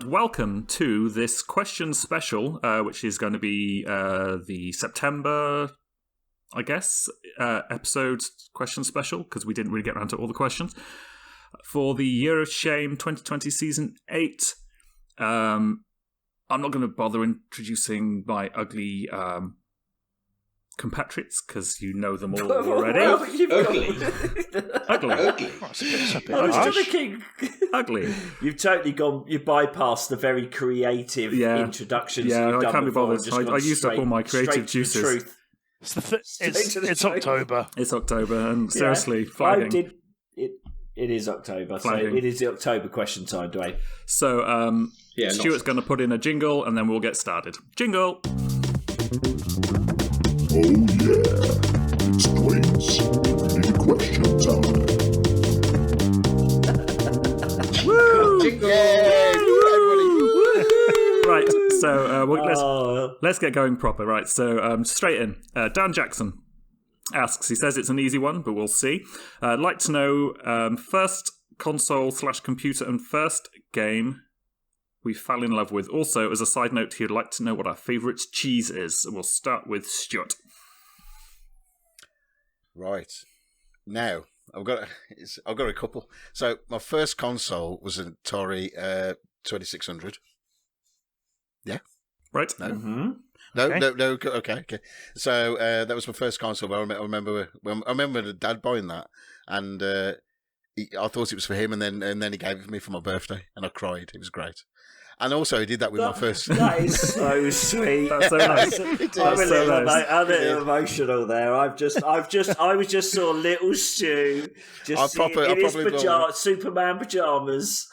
Welcome to this question special, which is going to be the September, I guess, episode question special, because we didn't really get around to all the questions, for the Year of Shame 2020 Season 8. I'm not going to bother introducing my ugly compatriots, because you know them all already. Ugly. Ugly. You've totally gone. You bypassed the very creative introductions. Yeah, you've I done can't be before bothered. I used up all my creative juices. It's October. It's October, and seriously, flagging. It is October, flagging. So it is the October question time, Duane. So, Stuart's going to put in a jingle, and then we'll get started. Jingle. Oh yeah, it's Duane's reading question time. Woo! Jingle! Right, so let's get going proper. Right, so straight in. Dan Jackson asks, he says it's an easy one, but we'll see. I'd like to know first console/computer and first game we fell in love with. Also, as a side note, he'd like to know what our favourite cheese is. We'll start with Stuart. Right. Now, I've got a couple. So, my first console was an Atari 2600. Yeah? Right. No. Mm-hmm. No, Okay. no. Okay. So, that was my first console. But I remember Dad buying that, and I thought it was for him, and then he gave it to me for my birthday, and I cried. It was great. And also, he did that with my first. That is so sweet. That's so nice. I'm a little emotional there. I was just saw little Stu just in his Superman pajamas.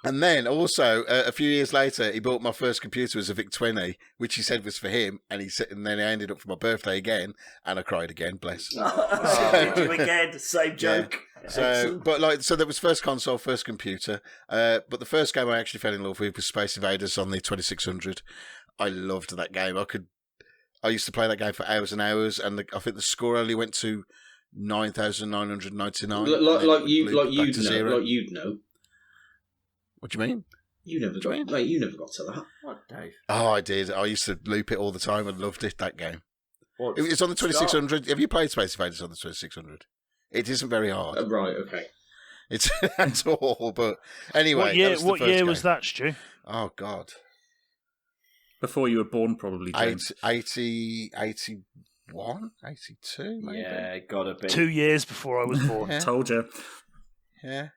And then also a few years later, he bought my first computer as a VIC-20, which he said was for him, and then I ended up for my birthday again, and I cried again. Bless. Again, same joke. Yeah. So that was first console, first computer. But the first game I actually fell in love with was Space Invaders on the 2600. I loved that game. I used to play that game for hours and hours, and I think the score only went to 9,999. Like you'd know. What do you mean? You never got to that. What, Dave? Oh, I did. I used to loop it all the time. I loved it, that game. It's on the 2600. Have you played Space Invaders on the 2600? It isn't very hard. Right, okay. It's at all, but anyway. What year was that, Stu? Oh, God. Before you were born, probably, James. 81? 82, maybe? Yeah, gotta be. 2 years before I was born. Yeah. Told you. Yeah.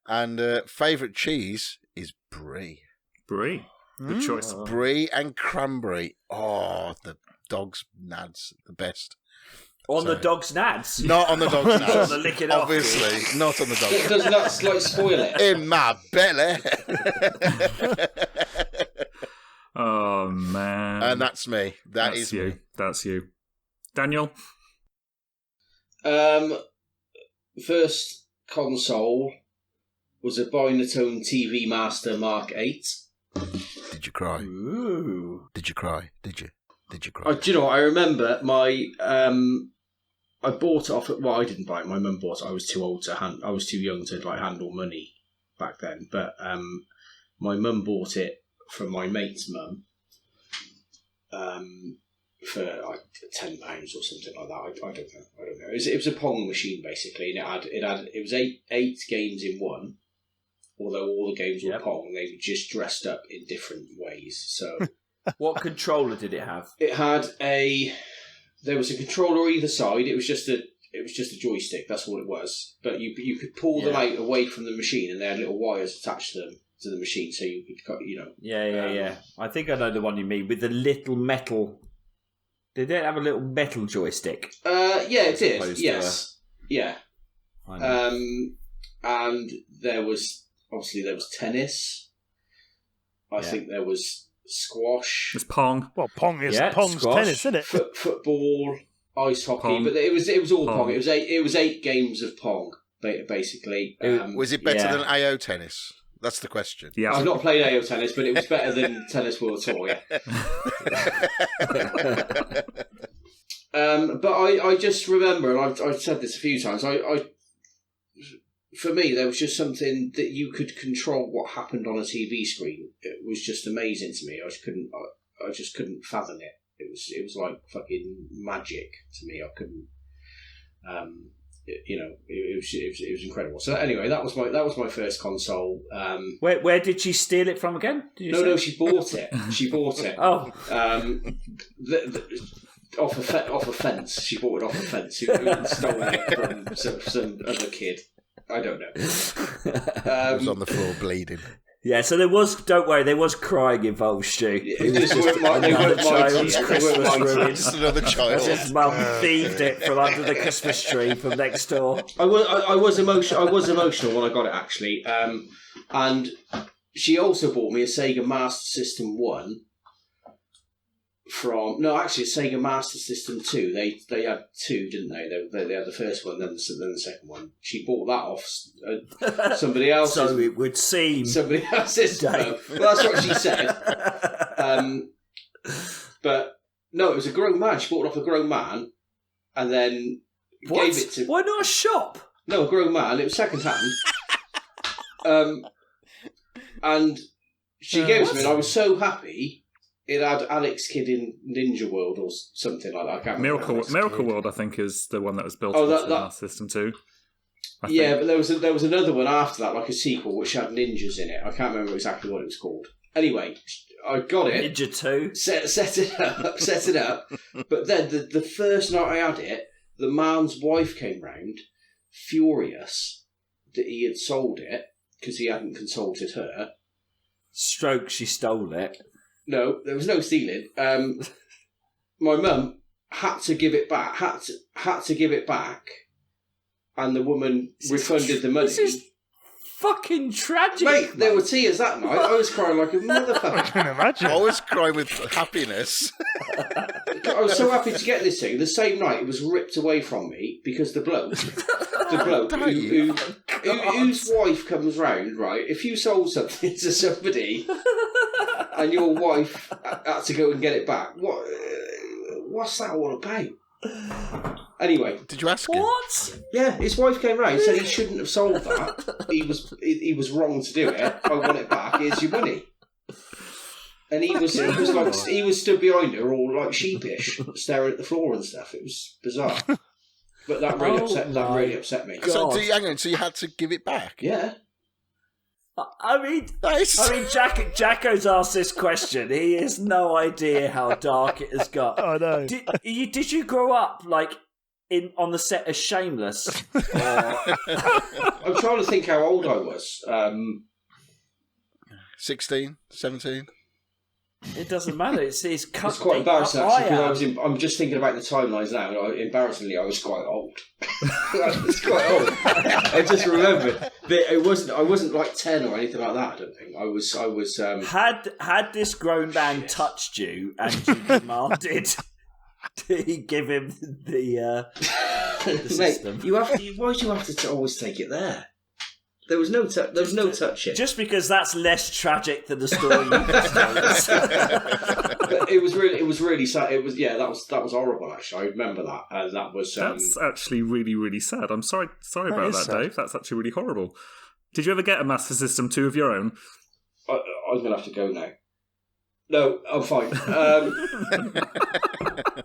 And favourite cheese is brie. Brie. Good choice. Brie and cranberry. Oh, the dog's nads, the best. On the dog's nads? Not on the dog's nads. On the licking off. Obviously, not on the dog's nads. Does that like spoil it? In my belly. Oh, man. And that's me. That's you. Me. That's you. Daniel? First console was a Boyne TV Master Mark 8. Did you cry? Ooh. Did you cry? Did you cry? Do you know what? I remember my... I bought it off... Well, I didn't buy it. My mum bought it. I was too old to... I was too young to handle money back then. But my mum bought it from my mate's mum for like £10 or something like that. I don't know. It was a Pong machine basically, and it was eight games in one. Although all the games were Pong, they were just dressed up in different ways. So, what controller did it have? It had there was a controller either side. It was just a joystick. That's all it was. But you could pull them out away from the machine, and they had little wires attached to them to the machine, so you could Yeah. I think I know the one you mean with the little metal. Did it have a little metal joystick? Yeah, it did. Yes. Yeah. And there was tennis. I think there was squash. It's Pong. Well, Pong's tennis, isn't it? Football, ice hockey, Pong. but it was all Pong. It was 8 games of Pong, basically. Was it better than AO tennis? That's the question. Yeah. I've not played AO tennis, but it was better than Tennis World Tour, yeah. But I just remember, and I've said this a few times, for me, there was just something that you could control what happened on a TV screen. It was just amazing to me. I just couldn't fathom it. It was like fucking magic to me. I couldn't, it was incredible. So anyway, that was my first console. Where did she steal it from again? No, she bought it. She bought it. Oh, off a fence. She bought it off a fence. Who stole it from some other kid? I don't know. It was on the floor bleeding. Yeah, so there was crying involved, Stu. This weren't my child's Christmas ruined. Just another child. His mum thieved it from under the Christmas tree from next door. I was emotional. I was emotional when I got it, actually. And she also bought me a Sega Master System 1 a Sega Master System 2. They had 2, didn't they? They had the first one, then the second one. She bought that off somebody else's. So it would seem somebody else's. Well, that's what she said. But no, it was a grown man. She bought it off a grown man, and then gave it to. Why not a shop? No, a grown man. It was second hand. And she gave it to me, and I was so happy. It had Alex Kidd in Ninja World or something like that. I can't remember. Miracle World, I think, is the one that was built into the System 2. Yeah, but there was another one after that, like a sequel, which had ninjas in it. I can't remember exactly what it was called. Anyway, I got it. Ninja 2. Set it up. But then the first night I had it, the man's wife came round, furious that he had sold it because he hadn't consulted her. Stroke, she stole it. No, there was no stealing. My mum had to give it back. Had to give it back, and the woman refunded the money. This is fucking tragic, mate. There were tears that night. I was crying like a motherfucker. I can imagine. I was crying with happiness. I was so happy to get this thing. The same night, it was ripped away from me because the bloke whose wife comes round, right? If you sold something to somebody and your wife had to go and get it back, what's that all about? Anyway, did you ask him? What? Yeah, his wife came round, said he shouldn't have sold that. He was wrong to do it. I want it back. Here's your money. And he was stood behind her, all like sheepish, staring at the floor and stuff. It was bizarre. But that really upset me. So hang on, so you had to give it back? Yeah. I mean, Jacko's asked this question. He has no idea how dark it has got. I know. Did you grow up like on the set of Shameless? I'm trying to think how old I was. 16, 17. It doesn't matter. It's quite embarrassing actually because I'm just thinking about the timelines now. And embarrassingly, I was quite old. I was quite old. I just remembered that I wasn't like 10 or anything like that. I don't think I was. Had this grown man touched you and you demanded to give him the system? Mate, why do you have to always take it there? There was no touching. Just because that's less tragic than the story you just told us. It was really sad. That was horrible. Actually, I remember that, and that was. That's actually really, really sad. I'm sorry about that, Dave. That's actually really horrible. Did you ever get a Master System 2 of your own? I'm gonna have to go now. No, I'm fine.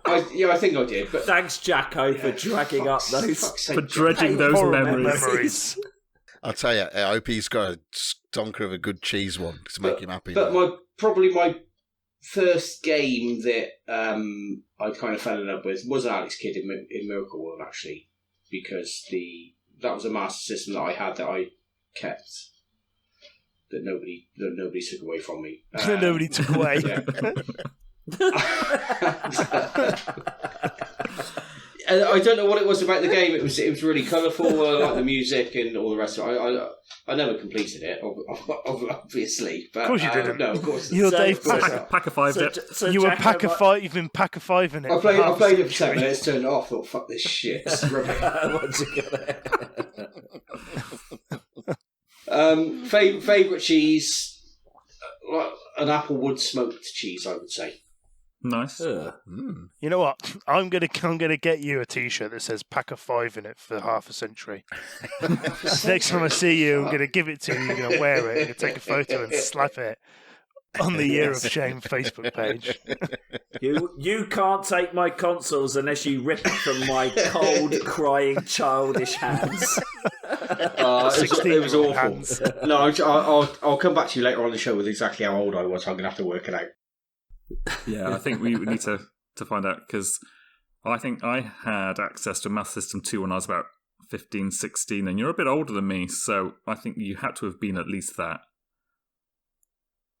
I think I did. But thanks, Jacko, for dragging up those, for dredging those memories. I'll tell you, I hope he's got a stonker of a good cheese one to make him happy. But my first game that I kind of fell in love with was Alex Kidd in Miracle World, actually, because that was a Master System that I had that I kept, that nobody took away from me. Nobody took away. And I don't know what it was about the game. It was really colourful. I liked the music and all the rest of it. I never completed it, obviously. But, of course you didn't. No, of course. You're Dave Pack of five. You were pack of five. You've been pack of five in it. I played it for 7 minutes, turned it off. Thought, fuck this shit. This is rubbish. Favourite cheese, an Applewood smoked cheese, I would say. Nice. You know what? I'm gonna get you a T-shirt that says "Pack of Five" in it for half a century. Next time I see you, I'm gonna give it to you. You're gonna wear it. You're gonna take a photo and slap it on the Year of Shame Facebook page. You can't take my consoles unless you rip it from my cold, crying, childish hands. It was awful. Hands. No, I'll come back to you later on in the show with exactly how old I was. I'm gonna have to work it out. Yeah, I think we need to find out, because I think I had access to Math System 2 when I was about 15, 16, and you're a bit older than me, so I think you had to have been at least that.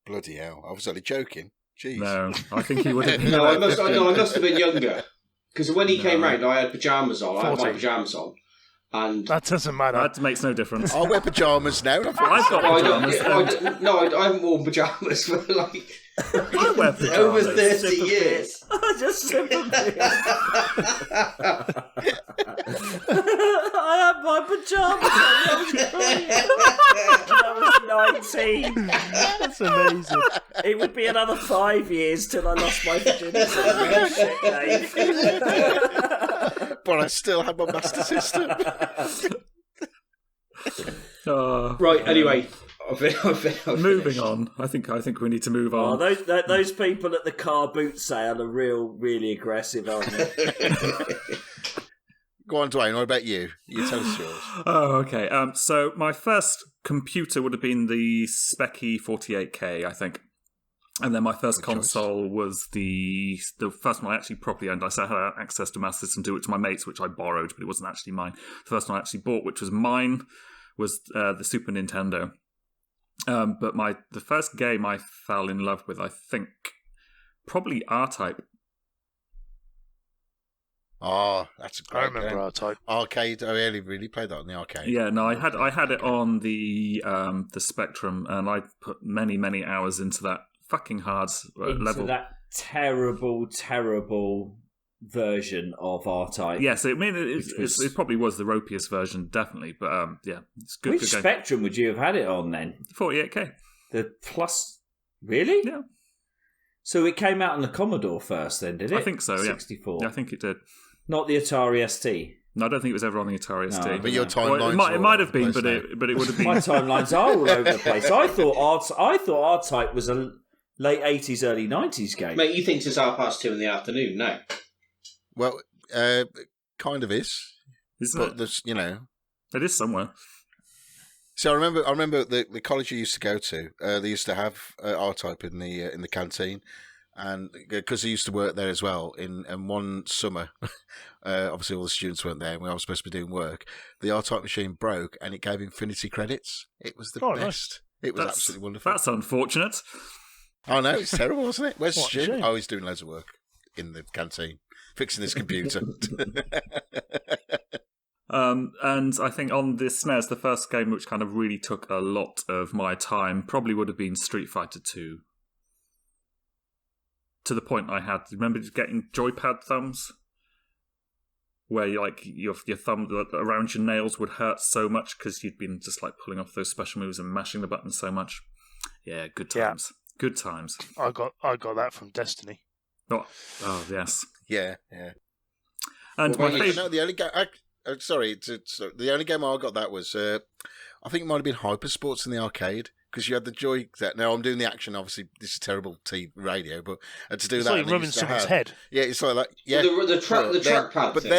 Bloody hell. I was only joking. Jeez. No, I think he would have been. No, I must have been younger. Because when he came round, I had pyjamas on. 40. I had my pyjamas on. And That doesn't matter. That makes no difference. I wear pyjamas now. I've got pyjamas. I haven't worn pyjamas for like I wear pyjamas. over 30 years. I just sympathy. I had my pyjamas on. I was 19. That's amazing. It would be another 5 years till I lost my virginity. Shit, Dave. But I still had my Master System. Right, anyway. I've been Moving on. I think we need to move on. Those people at the car boot sale are really aggressive, aren't they? Go on, Duane. What about you? You tell us yours. Oh, okay. So my first computer would have been the Speccy 48K, I think. And then my first console was the first one I actually properly owned. I had access to Master System 2, it to my mates, which I borrowed, but it wasn't actually mine. The first one I actually bought, which was mine, was the Super Nintendo. But the first game I fell in love with, I think, probably R-Type. Oh, that's a great I remember game. R-Type. Arcade. I really played that on the arcade. Yeah, no, I had it on the Spectrum, and I put many hours into that fucking hard level. That terrible version of R-Type. Yes, I mean it probably was the ropiest version, definitely. But yeah, it's good. Which Spectrum would you have had it on then? 48K. The Plus, really? Yeah. So it came out on the Commodore first, then, did it? I think so. Yeah. 64. Yeah, I think it did. Not the Atari ST. No, I don't think it was ever on the Atari ST. But your timelines. Well, it might have been, but it would have been. My timelines are all over the place. I thought R-Type was a late 80s, early 90s game. Mate, you think it's 2:30 in the afternoon now? Well, kind of is. Isn't but it? there's, It is somewhere. So I remember the college I used to go to. They used to have R-Type in the canteen, and because I used to work there as well. And one summer, obviously all the students weren't there, and we were supposed to be doing work. The R-Type machine broke, and it gave infinity credits. It was the best. Nice. It was absolutely wonderful. That's unfortunate. Oh no, it's terrible, wasn't it? Where's What a Stu? shame. Oh, he's doing loads of work in the canteen, fixing his computer. And I think on the SNES, the first game which kind of really took a lot of my time probably would have been Street Fighter 2. To the point I had, remember getting joypad thumbs? Where your thumb around your nails would hurt so much because you'd been just like pulling off those special moves and mashing the buttons so much. Yeah, good times. Yeah. Good times. I got that from Destiny. Oh yes. Yeah. And my favorite. No, the only game. The only game I got that was I think it might have been Hypersports in the arcade because you had the joy. Now I'm doing the action. Obviously, this is terrible radio, but to do It's that, like rubbing someone's head. Yeah, it's like that. Yeah, The trackpad. But no,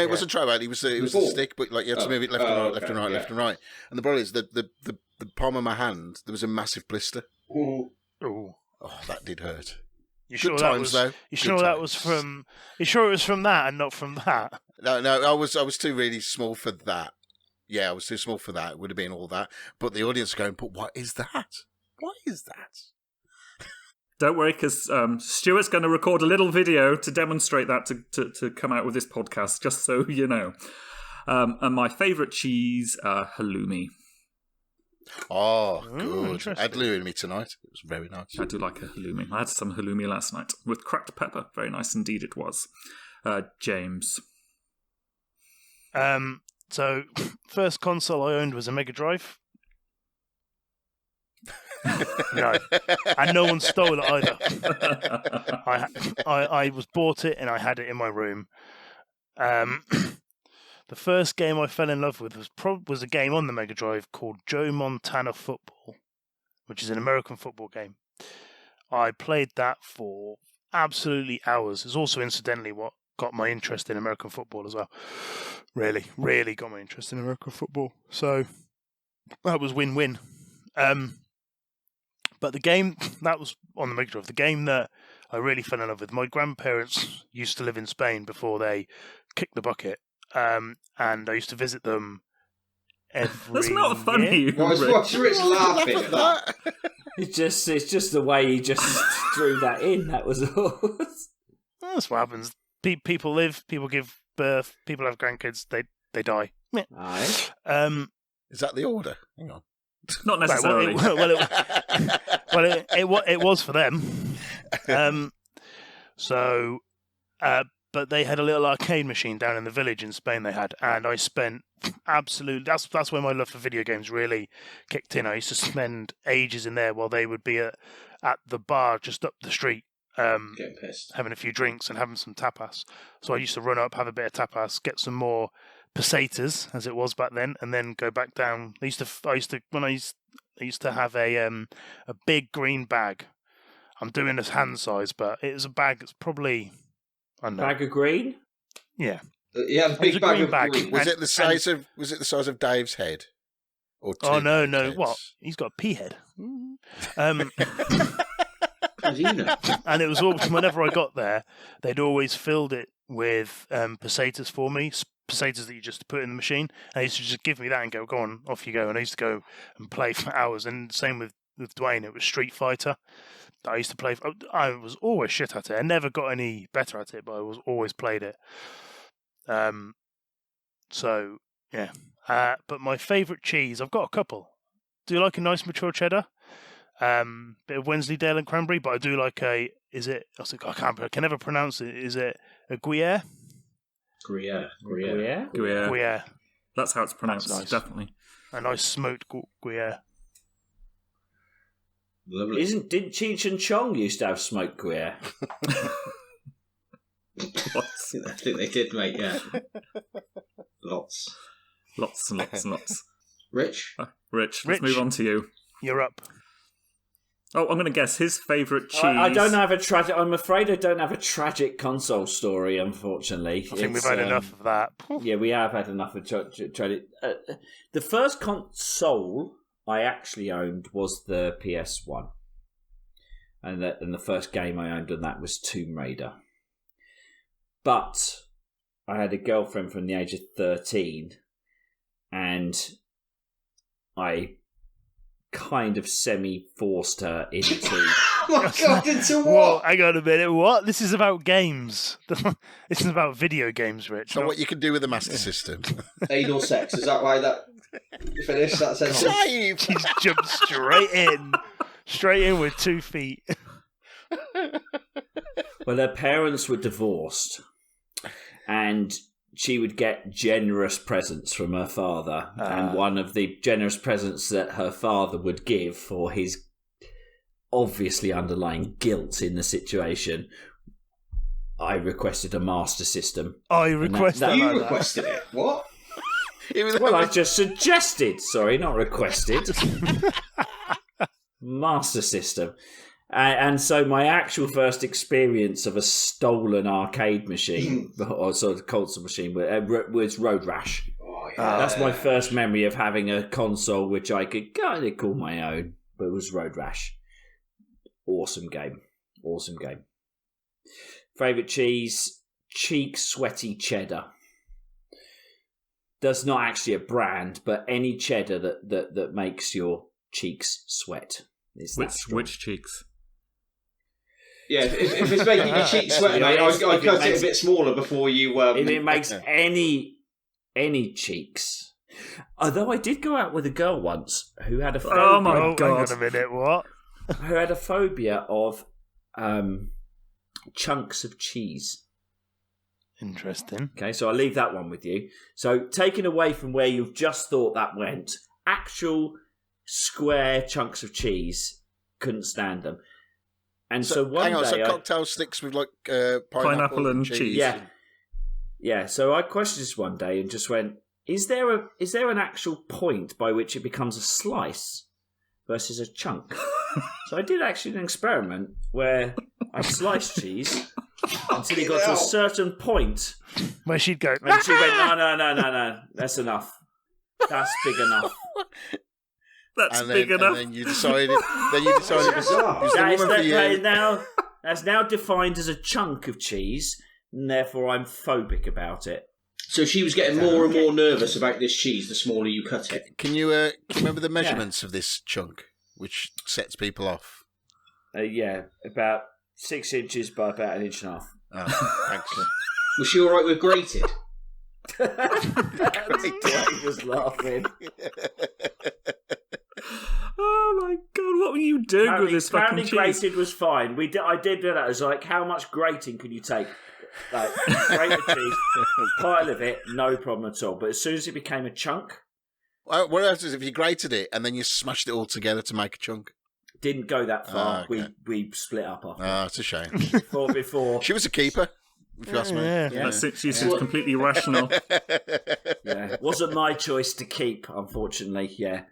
it wasn't trackpad. It was the stick, but like you had to move it left and right, left and right, left and right. And the problem is that the palm of my hand there was a massive blister. Ooh. Oh, that did hurt. You sure Good that times, was? though. You sure Good that times. was from? You sure it was from that and not from that? No, I was too really small for that. Yeah, I was too small for that. It would have been all that. But the audience are going, but what is that? What is that? Don't worry, because Stuart's going to record a little video to demonstrate that to come out with this podcast, just so you know. And my favourite cheese, halloumi. Oh, good. I had halloumi tonight. It was very nice. I do like a halloumi. I had some halloumi last night with cracked pepper. Very nice indeed it was. James. So, first console I owned was a Mega Drive. No, and no one stole it either. I was bought it and I had it in my room. The first game I fell in love with was a game on the Mega Drive called Joe Montana Football, which is an American football game. I played that for absolutely hours. It's also incidentally what got my interest in American football as well. Really got my interest in American football. So that was win-win. But the game that was on the Mega Drive, the game that I really fell in love with, my grandparents used to live in Spain before they kicked the bucket. And I used to visit them every That's not funny. What's Rich laughing at that? It's just the way he just threw that in. That was all. That's what happens. People live, people give birth, people have grandkids, they die. Aye. Is that the order? Hang on. Not necessarily. It was for them. But they had a little arcade machine down in the village in Spain they had, and I spent absolutely... That's where my love for video games really kicked in. I used to spend ages in there while they would be at the bar just up the street, getting pissed, having a few drinks and having some tapas. So I used to run up, have a bit of tapas, get some more pesetas, as it was back then, and then go back down. I used to have a big green bag. I'm doing this hand size, but it was a bag that's probably... Bag of green? Yeah, Yeah. a big bag of green. Was it the size of Dave's head? Or oh no, heads? What? He's got a pea head. How do you know? And it was all whenever I got there, they'd always filled it with pesetas for me, pesetas that you just put in the machine. And they used to just give me that and go on, off you go. And I used to go and play for hours. And same with Duane, it was Street Fighter. I used to play. I was always shit at it. I never got any better at it, but I always played it. So yeah. But my favourite cheese, I've got a couple. Do you like a nice mature cheddar? Bit of Wensleydale and cranberry, but I do like I can never pronounce it. Is it a Gruyere? Gruyere. That's how it's pronounced. Nice. Definitely. A nice smoked Gruyere. Lovely. Didn't Cheech and Chong used to have smoked Gruyere? I think they did, mate, yeah. Lots and lots. Rich, let's move on to you. You're up. Oh, I'm going to guess his favourite cheese. I don't have a tragic... I'm afraid I don't have a tragic console story, unfortunately. I think we've had enough of that. Yeah, we have had enough of tragic... the first console I actually owned was the PS1. And the first game I owned on that was Tomb Raider. But I had a girlfriend from the age of 13, and I kind of semi-forced her into... oh my God, into what? Whoa, hang on a minute, what? This is about games. This is about video games, Rich. So what you can do with the Master System. Anal sex, is that why that... Finish that sentence? Dave! She's jumped straight in with 2 feet. Well, her parents were divorced, and she would get generous presents from her father. And one of the generous presents that her father would give for his obviously underlying guilt in the situation, I requested a Master System. You requested it? What? Well, I just suggested. Sorry, not requested. Master System. And so my actual first experience of a stolen arcade machine, or sort of console machine, was Road Rash. Oh, yeah. That's my first memory of having a console which I could kind of call my own, but it was Road Rash. Awesome game. Favourite cheese, cheek sweaty cheddar. That's not actually a brand, but any cheddar that makes your cheeks sweat. Which cheeks? Yeah, if it's making your cheeks sweat, mate, I'd cut it a bit smaller before you... If it makes any cheeks... Although I did go out with a girl once who had a phobia. Oh my God. Hang on a minute, what? Who had a phobia of chunks of cheese. Interesting. Okay, so I'll leave that one with you. So taking away from where you've just thought that went, actual square chunks of cheese, couldn't stand them. And so one day... so cocktail sticks with like pineapple and cheese. Yeah. So I questioned this one day and just went, is there an actual point by which it becomes a slice versus a chunk? So I did actually an experiment where I sliced cheese until it got to a certain point where she'd go, and she went, no, that's enough. That's big enough. That's big enough. And then you decided it was the woman for you. That's now defined as a chunk of cheese, and therefore I'm phobic about it. So she was getting more and more nervous about this cheese the smaller you cut it. Can you remember the measurements of this chunk, which sets people off? About 6 inches by about 1.5 inches. Oh, thanks. Was she all right with grated? Duane was laughing. Oh my God, what were you doing with this fucking cheese? Grated was fine. I did do that. I was like, how much grating can you take? Like, grated cheese, pile of it, no problem at all. But as soon as it became a chunk... What else is if you grated it and then you smashed it all together to make a chunk? Didn't go that far. Okay. We split up after. Oh, it's a shame. Before She was a keeper, if you ask me. That seems completely rational. Yeah, it wasn't my choice to keep, unfortunately. Yeah,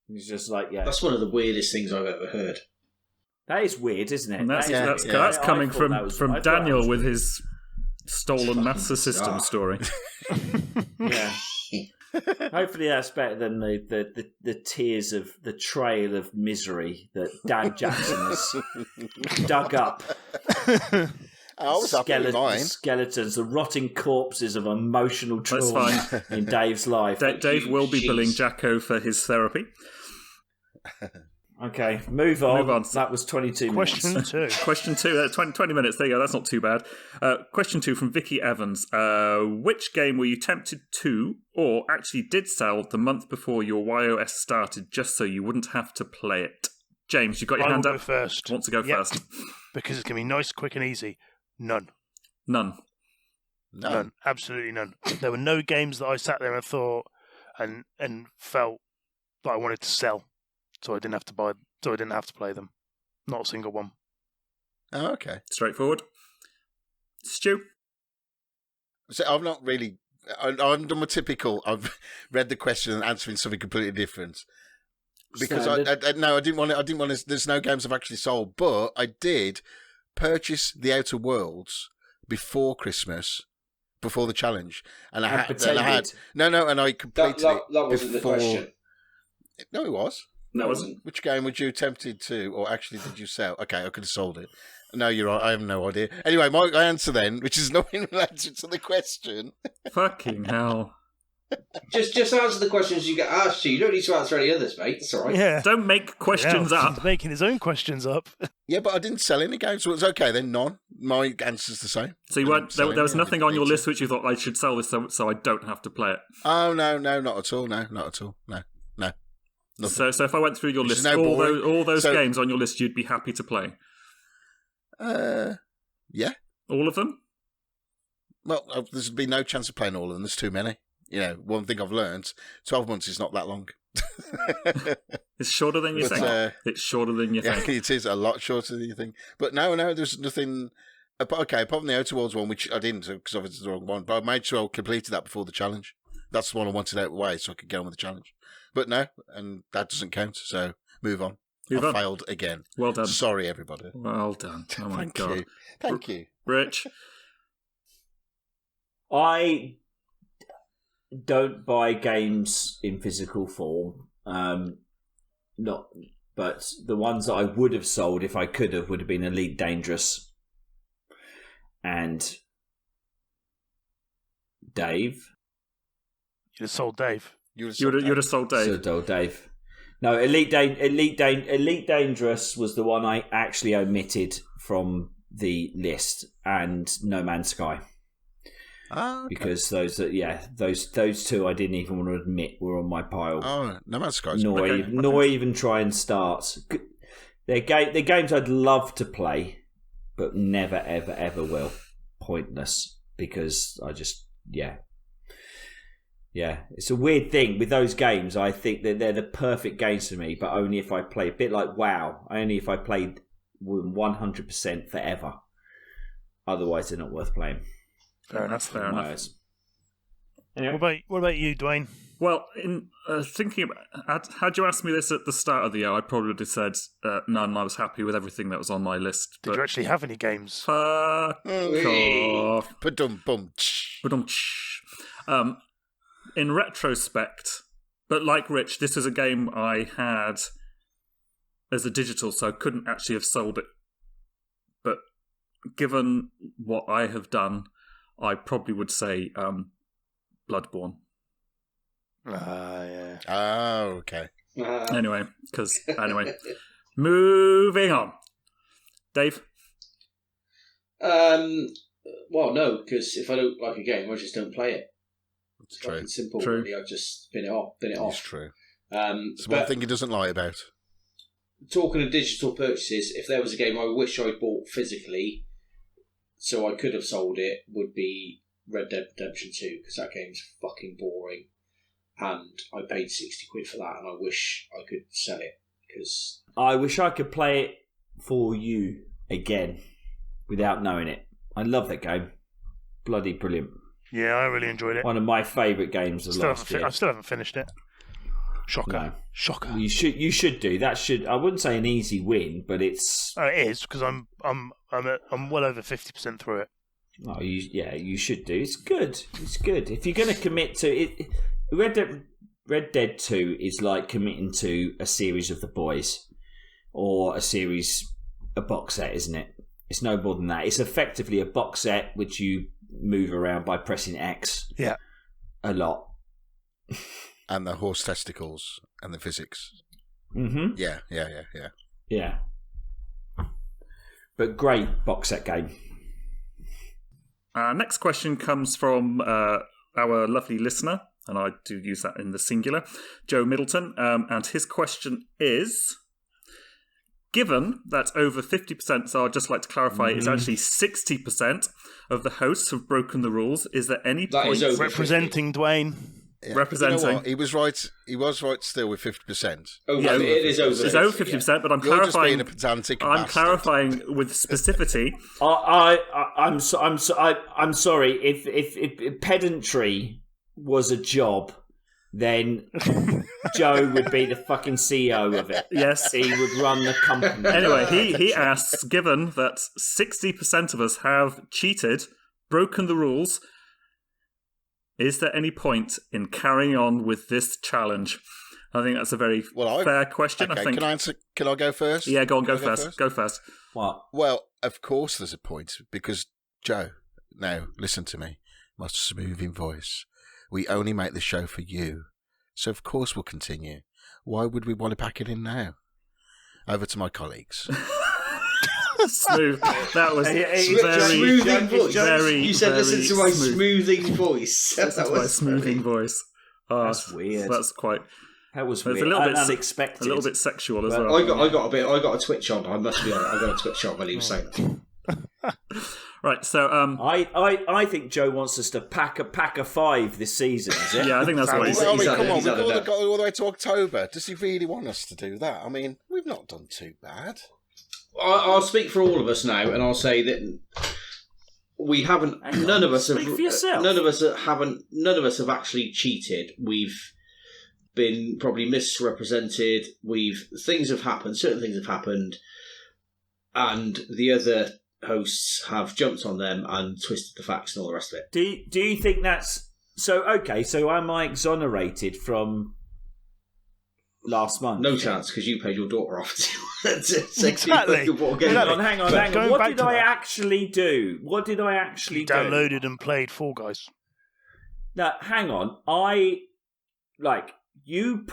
it was just like That's one of the weirdest things I've ever heard. That is weird, isn't it? And that's coming from Daniel with his stolen Master System story. Yeah. Hopefully that's better than the tears of the trail of misery that Dan Jackson has dug up. I was happy with mine. Skeletons, the rotting corpses of emotional trauma in Dave's life. Dave will be billing Jacko for his therapy. Okay, move on. That was 22 minutes. Question two. 20 minutes. There you go. That's not too bad. Question 2 from Vicki Evans. Which game were you tempted to, or actually did sell the month before your YOS started, just so you wouldn't have to play it? James, you got your hand up. First. Want to go first? Because it's going to be nice, quick, and easy. None. Absolutely none. There were no games that I sat there and thought and felt that I wanted to sell. So I didn't have to buy. So I didn't have to play them. Not a single one. Oh, okay. Straightforward. Stu? So I've not really. I'm done my typical. I've read the question and answering something completely different. Because I didn't want to. There's no games I've actually sold, but I did purchase the Outer Worlds before Christmas, before the challenge, and I completed it. That wasn't the question. No, it was. No, it wasn't. Which game would you tempted to, or actually did you sell? Okay, I could have sold it. No, you're right. I have no idea. Anyway, my answer then, which is not in relation to the question. Fucking hell. Just answer the questions you get asked you. You don't need to answer any others, mate. That's all right. Yeah. Don't make questions up. He's making his own questions up. Yeah, but I didn't sell any games, so it's okay then. None. My answer's the same. So you weren't. There was nothing on your list which you thought I should sell this so I don't have to play it. Oh no, not at all. No, not at all. No. Nothing. So if I went through your list, all those games on your list, you'd be happy to play. Yeah. All of them? Well, there's been no chance of playing all of them. There's too many. You know, one thing I've learned: 12 months is not that long. It's shorter than you think. It's shorter than you think. It is a lot shorter than you think. But no, there's nothing. Okay, apart from the Outer Worlds one, which I didn't because obviously it's the wrong one. But I made sure I completed that before the challenge. That's the one I wanted out of the way so I could get on with the challenge. But no, and that doesn't count. So move on. I failed again. Well done. Sorry, everybody. Well done. Oh my God. Thank you. Rich? I don't buy games in physical form. But the ones that I would have sold if I could have would have been Elite Dangerous and Dave. You'd have sold Dave. You'd have sold Dave. Sold Dave. No, Elite Dangerous was the one I actually omitted from the list, and No Man's Sky. Oh, okay. Because those two I didn't even want to admit were on my pile. Oh, No Man's Sky. Nor even try and start. They're games I'd love to play, but never, ever, ever will. Pointless, because I just, yeah. It's a weird thing with those games. I think that they're the perfect games for me, but only if I play a bit like WoW. Only if I played 100% forever. Otherwise, they're not worth playing. Fair enough. Anyway. What about you, Duane? Well, in thinking about, had you asked me this at the start of the year, I probably would have said none. I was happy with everything that was on my list. Did you actually have any games? Fuck off. Ba-dum-bum. In retrospect, but like Rich, this is a game I had as a digital, so I couldn't actually have sold it. But given what I have done, I probably would say Bloodborne. Yeah. Oh, okay. Anyway, moving on. Dave? Well, no, because if I don't like a game, I just don't play it. It's true. Simple. True. Really. I just spin it off. It's true. It's one thing he doesn't lie about. Talking of digital purchases, if there was a game I wish I'd bought physically, so I could have sold it, would be Red Dead Redemption 2, because that game's fucking boring. And I paid £60 for that, and I wish I could sell it, because... I wish I could play it for you again, without knowing it. I love that game. Bloody brilliant. Yeah, I really enjoyed it. One of my favourite games of last year. I still haven't finished it. Shocker. No. Shocker. You should do. That should, I wouldn't say an easy win, but it's... Oh, it is, because I'm well over 50% through it. Oh, you should do. It's good. It's good. If you're going to commit to it... Red Dead 2 is like committing to a series of The Boys, or a box set, isn't it? It's no more than that. It's effectively a box set which you move around by pressing X. Yeah. A lot. And the horse testicles and the physics. Mm-hmm. Yeah. But great box set game. Next question comes from our lovely listener, and I do use that in the singular, Joe Middleton, and his question is, given that over 50%, so I'd just like to clarify, it's actually 60% of the hosts have broken the rules, is there any point... Representing Duane. Yeah. Representing. You know what? He was right still with 50%. Oh, yeah, it is over 50%. It's over 50%, but I'm You're just clarifying... being a pedantic I'm bastard. clarifying with specificity. I'm sorry. If pedantry was a job, then Joe would be the fucking CEO of it. Yes. He would run the company. Anyway, he asks, given that 60% of us have cheated, broken the rules, is there any point in carrying on with this challenge? I think that's a very fair question. Okay, I think. can I answer? Can I go first? Yeah, go on, go first. Go first. What? Well, of course there's a point, because, Joe, now, listen to me, my smoothing voice. We only make the show for you, so of course we'll continue. Why would we want to pack it in now? Over to my colleagues. Smooth. That was smoothing voice. Very, you said, very listen to my smooth. smoothing voice. Listen to my smoothing voice. Oh, That's weird. That's quite... That was It's weird. a little bit unexpected. A little bit sexual as well. I got a twitch on. I must be honest. I got a twitch on when he was saying that. Right, so I think Joe wants us to pack a 5 this season, is it? yeah, I think that's what he Well, I said. mean, come on, he's we've had enough. got all the way to October. Does he really want us to do that? I mean, we've not done too bad. I'll speak for all of us now, and I'll say that we haven't. None of us have. Speak for yourself. None of us haven't. None of us have actually cheated. We've been probably misrepresented. Things have happened. Certain things have happened, and the other hosts have jumped on them and twisted the facts and all the rest of it. Do you think that's so? Okay, so am I exonerated from last month? No chance, because you paid your daughter off to Exactly. Hang on. What did I actually do? Downloaded and played Fall Guys. Now, hang on. You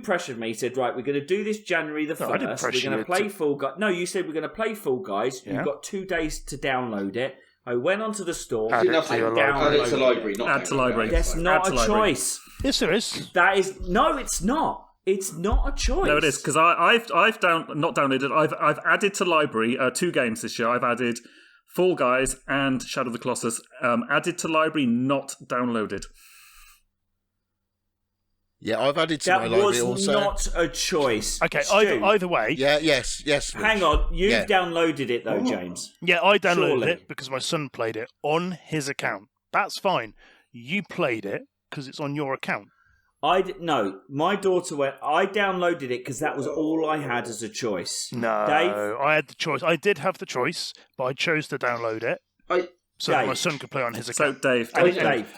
pressured me, said, right, we're going to do this January the 1st. I didn't pressure we're going you to play Fall Guys. No, you said we're going to play Fall Guys. Yeah. You've got 2 days to download it. I went onto the store. Add it to your library. Add it to library, not Add to library. That's not a choice. Yes, there is. That is no, it's not. It's not a choice. No, it is because I've not downloaded. I've added to library 2 games this year. I've added Fall Guys and Shadow of the Colossus. Added to library, not downloaded. Yeah, I've added to my library also. That was not a choice. Okay, Stu, either way. Yeah, yes. Rich. Hang on, you've downloaded it though, James. Yeah, I downloaded Surely. it because my son played it on his account. That's fine. You played it because it's on your account. No, my daughter went. I downloaded it because that was all I had as a choice. No, Dave? I had the choice. I did have the choice, but I chose to download it so that my son could play on his account. So Dave,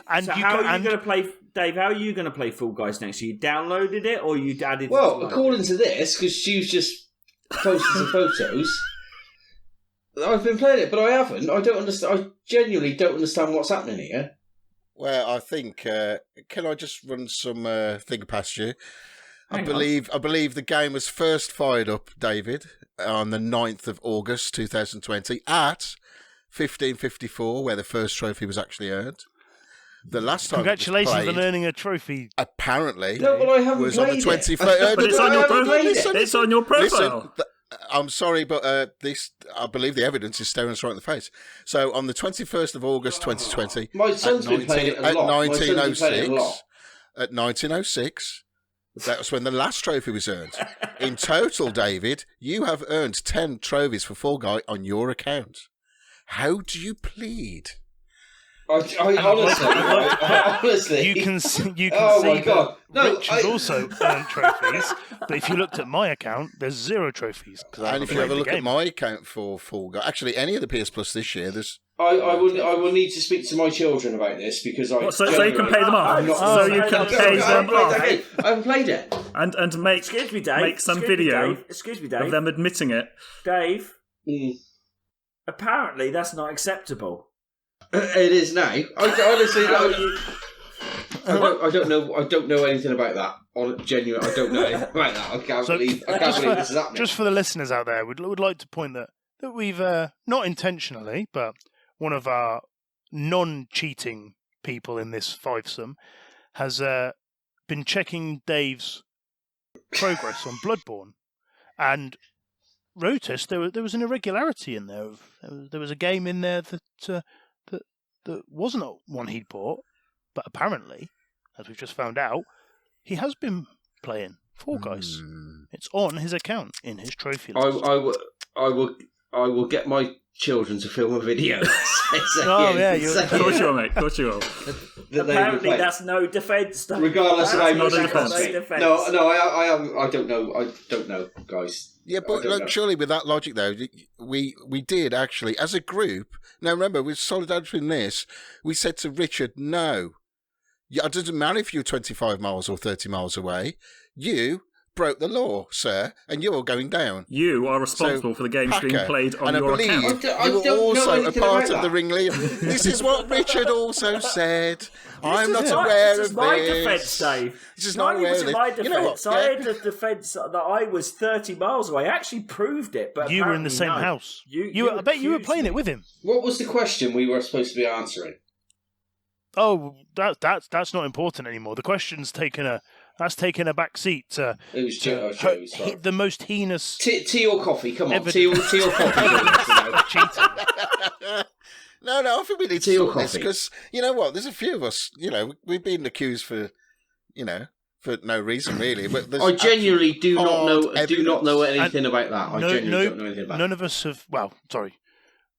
And so how are you going to play? Dave, how are you going to play Fall Guys next? You downloaded it or you added? Well, it to according to this, because Stu's just posted some photos, I've been playing it, but I haven't. I don't understand. I genuinely don't understand what's happening here. Well, I think. Can I just run some thing past you? I Hang believe the game was first fired up, David, on the 9th of August 2020 at 15:54, where the first trophy was actually earned. The last time Congratulations on earning a trophy. Apparently, No, but I haven't was on the played it. 21st. But it's on your profile. Listen, It's on your profile. Listen, I'm sorry, but this, I believe the evidence is staring us right in the face. So on the 21st of August 2020, My son's been playing it a lot. My son's been playing it a lot. At 1906, that was when the last trophy was earned. In total, David, you have earned 10 trophies for Fall Guy on your account. How do you plead? Honestly, You can see Oh my that God. No, Rich has also earned trophies, but if you looked at my account, there's 0 trophies. And if you have a look at my account for Fall Guy, actually any of the PS Plus this year, there's. I will need to speak to my children about this because So you can pay them off. So you can pay them off. I haven't played it. And make Excuse me, Dave. make some Excuse me, video Dave. Excuse me, Dave. of them admitting it. Dave. Mm. Apparently, that's not acceptable. It is now. I honestly I don't know. I don't know anything about that. Genuine, I don't know anything about that. I can't believe this is happening. Just for the listeners out there, we'd like to point that we've not intentionally, but one of our non-cheating people in this fivesome has been checking Dave's progress on Bloodborne and noticed there was an irregularity in there. There was a game in there that wasn't one he'd bought, but apparently, as we've just found out, he has been playing Fall Guys. It's on his account in his trophy list. I will get my children to film a video. Of course you will, mate. Of course you will. Apparently, that's no defence. Regardless of how much not a it costs me. defence. No, I don't know. I don't know, guys. Yeah, but surely with that logic, though, we did actually, as a group. Now, remember, with solidarity in this, we said to Richard, no, it doesn't matter if you're 25 miles or 30 miles away. You broke the law, sir, and you're going down. You are responsible for the games Packer, being played on and your I believe account. you were also a part of the ringleader. This is what Richard also said. I'm not aware of this. This is my defence, Dave. This is not aware of this. My defence. You know what? I had the defence that I was 30 miles away. I actually proved it, but you were in the same house. I bet you were playing it with him. What was the question we were supposed to be answering? Oh, that's not important anymore. The question's taken a back seat to It was Joe. the most heinous Tea or coffee? Come on, Evidence. tea or coffee. cheating. No, I think we need Tea to or sort this coffee? because, you know what, there's a few of us, we've been accused for no reason really. But I genuinely do not hard know anything about that. I genuinely don't know anything about None that. of us have,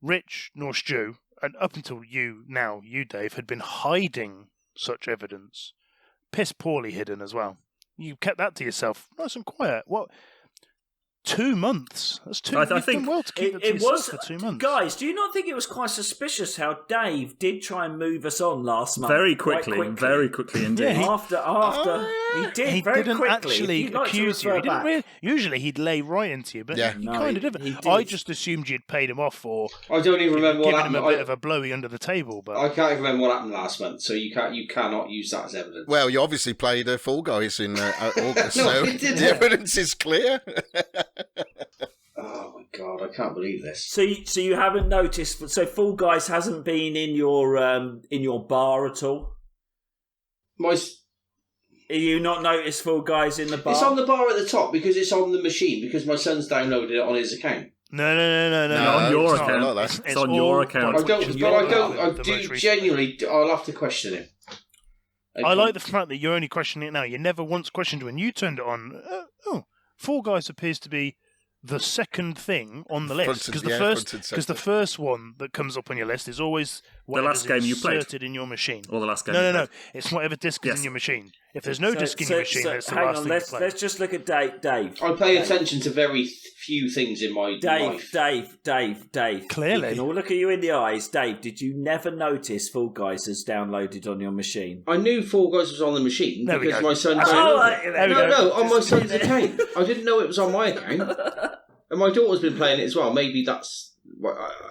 Rich nor Stu, and up until you, Dave, had been hiding such evidence. Piss poorly hidden as well. You kept that to yourself, nice and quiet. What? 2 months. That's 2. I think done well to keep that to yourself for 2 months. Guys, do you not think it was quite suspicious how Dave did try and move us on last month? Very quickly indeed. Yeah, after he did He very didn't quickly. actually If you'd like to accuse you. refer He didn't back. usually he'd lay right into you, but Yeah. he No, kind of didn't. he did. I just assumed you'd paid him off or I don't even remember what given him happened. a bit of a blowy under the table. But I can't even remember what happened last month, so you cannot use that as evidence. Well, you obviously played Fall Guys in August, No, so I didn't. the evidence is clear. Oh my God, can't believe this. So you haven't noticed? So Fall Guys hasn't been in your bar at all? Have you not noticed Fall Guys in the bar? It's on the bar at the top because it's on the machine because my son's downloaded it on his account. No. On your account. It's on your account. I do genuinely. I'll have to question him. I like the fact that you're only questioning it now. You never once questioned when you turned it on. Fall Guys appears to be the second thing on the list because the first one that comes up on your list is always the last game you played inserted in your machine. Or the last game. No. It's whatever disc is in your machine. If there's no disc in your machine, that's the last thing you play. Let's just look at Dave. I pay attention to very few things in my life. Dave. Clearly. We can all look at you in the eyes. Dave, did you never notice Fall Guys is downloaded on your machine? I knew Fall Guys was on the machine because my son on my son's account. I didn't know it was on my account. And my daughter's been playing it as well. Maybe that's...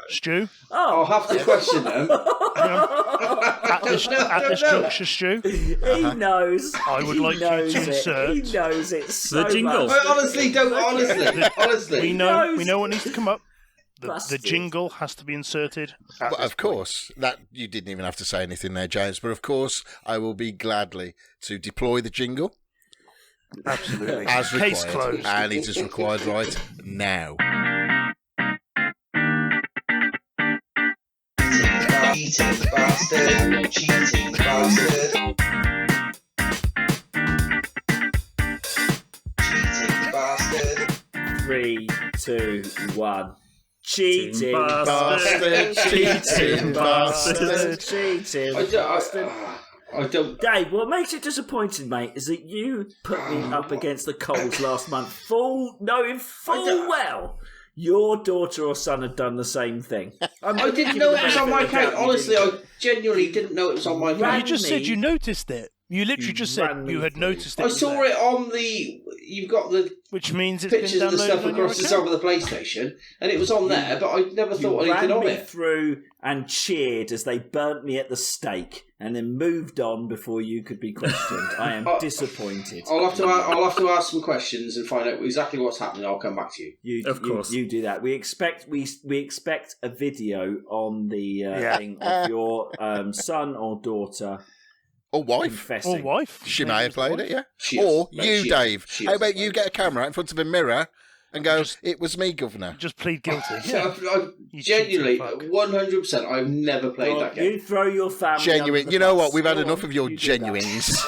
Stu? I'll have to question them. At this juncture, Stu? He knows. I would like you to insert... He knows it so the jingle. much. Honestly. We know what needs to come up. The jingle has to be inserted. Of course. That you didn't even have to say anything there, James. But of course, I will be gladly to deploy the jingle. Absolutely. As required. Case closed. And it is required right now. Cheating bastard. Cheating bastard. Cheating bastard. 3, 2, 1. Cheating bastard. Cheating bastard. Cheating bastard. I don't... Dave, what makes it disappointing, mate, is that you put me up against the coals last month, knowing full well your daughter or son had done the same thing. I didn't know it was on my account. Honestly, I genuinely didn't know it was on my account. You just said you noticed it. You literally just said you had noticed it. I saw it on the... You've got the... Which means it's pictures been of the stuff across the top of the PlayStation, and it was on there, but I never thought anything of it. You ran me through and cheered as they burnt me at the stake, and then moved on before you could be questioned. I am disappointed. I'll have to ask some questions and find out exactly what's happening. I'll come back to you. Of course, you do that. We expect a video on the thing of your son or daughter. Or wife. Confessing. Or wife. She may have played it, yeah. Or you, Dave. How about you get a camera in front of a mirror and go, it was me, Governor. Just plead guilty. I genuinely, 100%, I've never played that game. You throw your family Genuine. You know what? We've had enough of your genuines.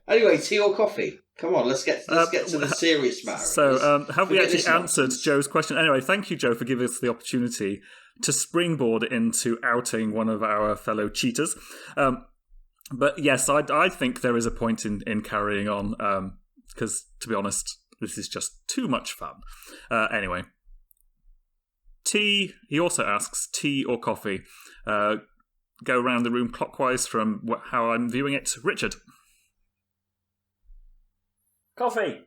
Anyway, tea or coffee? Come on, let's get to the serious matter. So, have we actually answered Joe's question? Anyway, thank you, Joe, for giving us the opportunity to springboard into outing one of our fellow cheaters. But yes, I think there is a point in carrying on, because, to be honest, this is just too much fun. Anyway. Tea, he also asks, tea or coffee? Go around the room clockwise from how I'm viewing it. Richard. Coffee.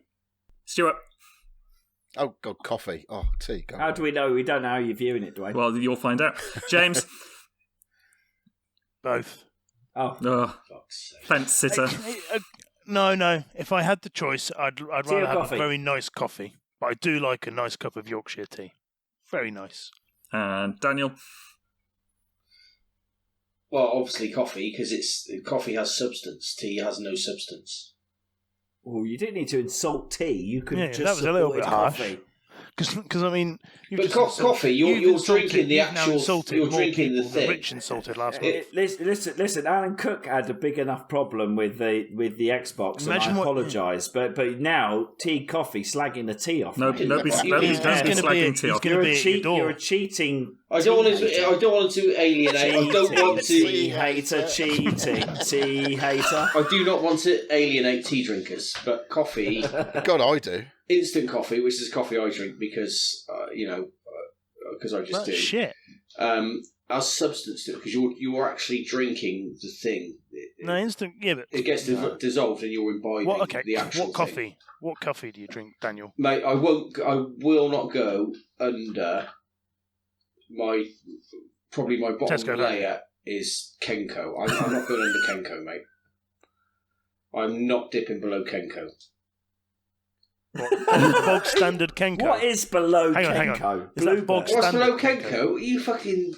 Stuart. Oh, God, coffee. Oh, tea. How do we know? We don't know how you're viewing it, Duane. Well, you'll find out. James. Both. Oh. Fence sitter. No. If I had the choice, I'd rather have a very nice coffee. But I do like a nice cup of Yorkshire tea. Very nice. And Daniel. Well, obviously coffee, because coffee has substance. Tea has no substance. Oh, you didn't need to insult tea. You could just that was a little bit coffee. Harsh. Because I mean, coffee. You're drinking the actual. You're drinking the thing. Rich insulted last week. Listen. Alan Cook had a big enough problem with the Xbox, and I apologise. But now tea, coffee, slagging the tea off. Nobody's slagging tea off. You're a cheating. I don't want to alienate. I don't want to. Tea hater, cheating. Tea hater. I do not want to alienate tea drinkers, but coffee. God, I do. Instant coffee, which is coffee I drink because because I just do. Shit. As substance to it, because you're actually drinking the thing. No, instant. Yeah, but it gets dissolved and you're imbibing the actual coffee? thing. What coffee do you drink, Daniel? Mate, I will not go under my bottom Tesco layer is Kenko. I'm not going under Kenko, mate. I'm not dipping below Kenko. Bog standard Kenko. What is below Hang Kenko? on. Is that bog What's below standard Kenko? Are you fucking...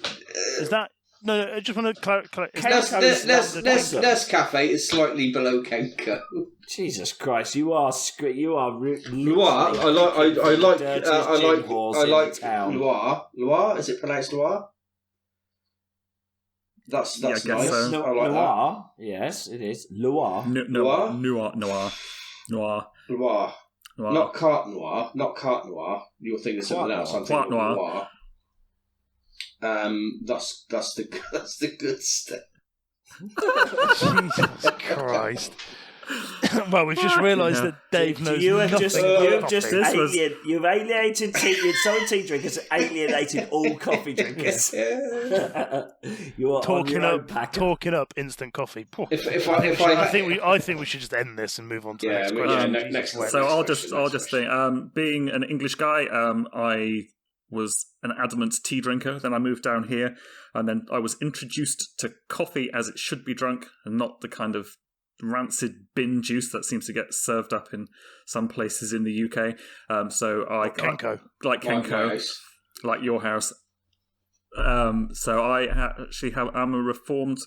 Is that... No, I just want to clarify. Nescafe is slightly below Kenko. Jesus Christ, you are Loire. I like Loire. Is it pronounced Loire? That's I guess nice. so. I like Loire. Yes, it is. Loire. Loire. Not Carte Noire. You're thinking of something else. I'm thinking of Loire. That's the good stuff. Jesus Christ. Well, we've just realised that Dave knows you've nothing. You've alienated some tea drinkers, alienated all coffee drinkers. You are talking up instant coffee. I think we should just end this and move on to the next question. Next so I'll just think. Being an English guy, I was an adamant tea drinker. Then I moved down here, and then I was introduced to coffee as it should be drunk, and not the kind of rancid bin juice that seems to get served up in some places in the UK. Kenko. Like Kenko, like your house. So I'm a reformed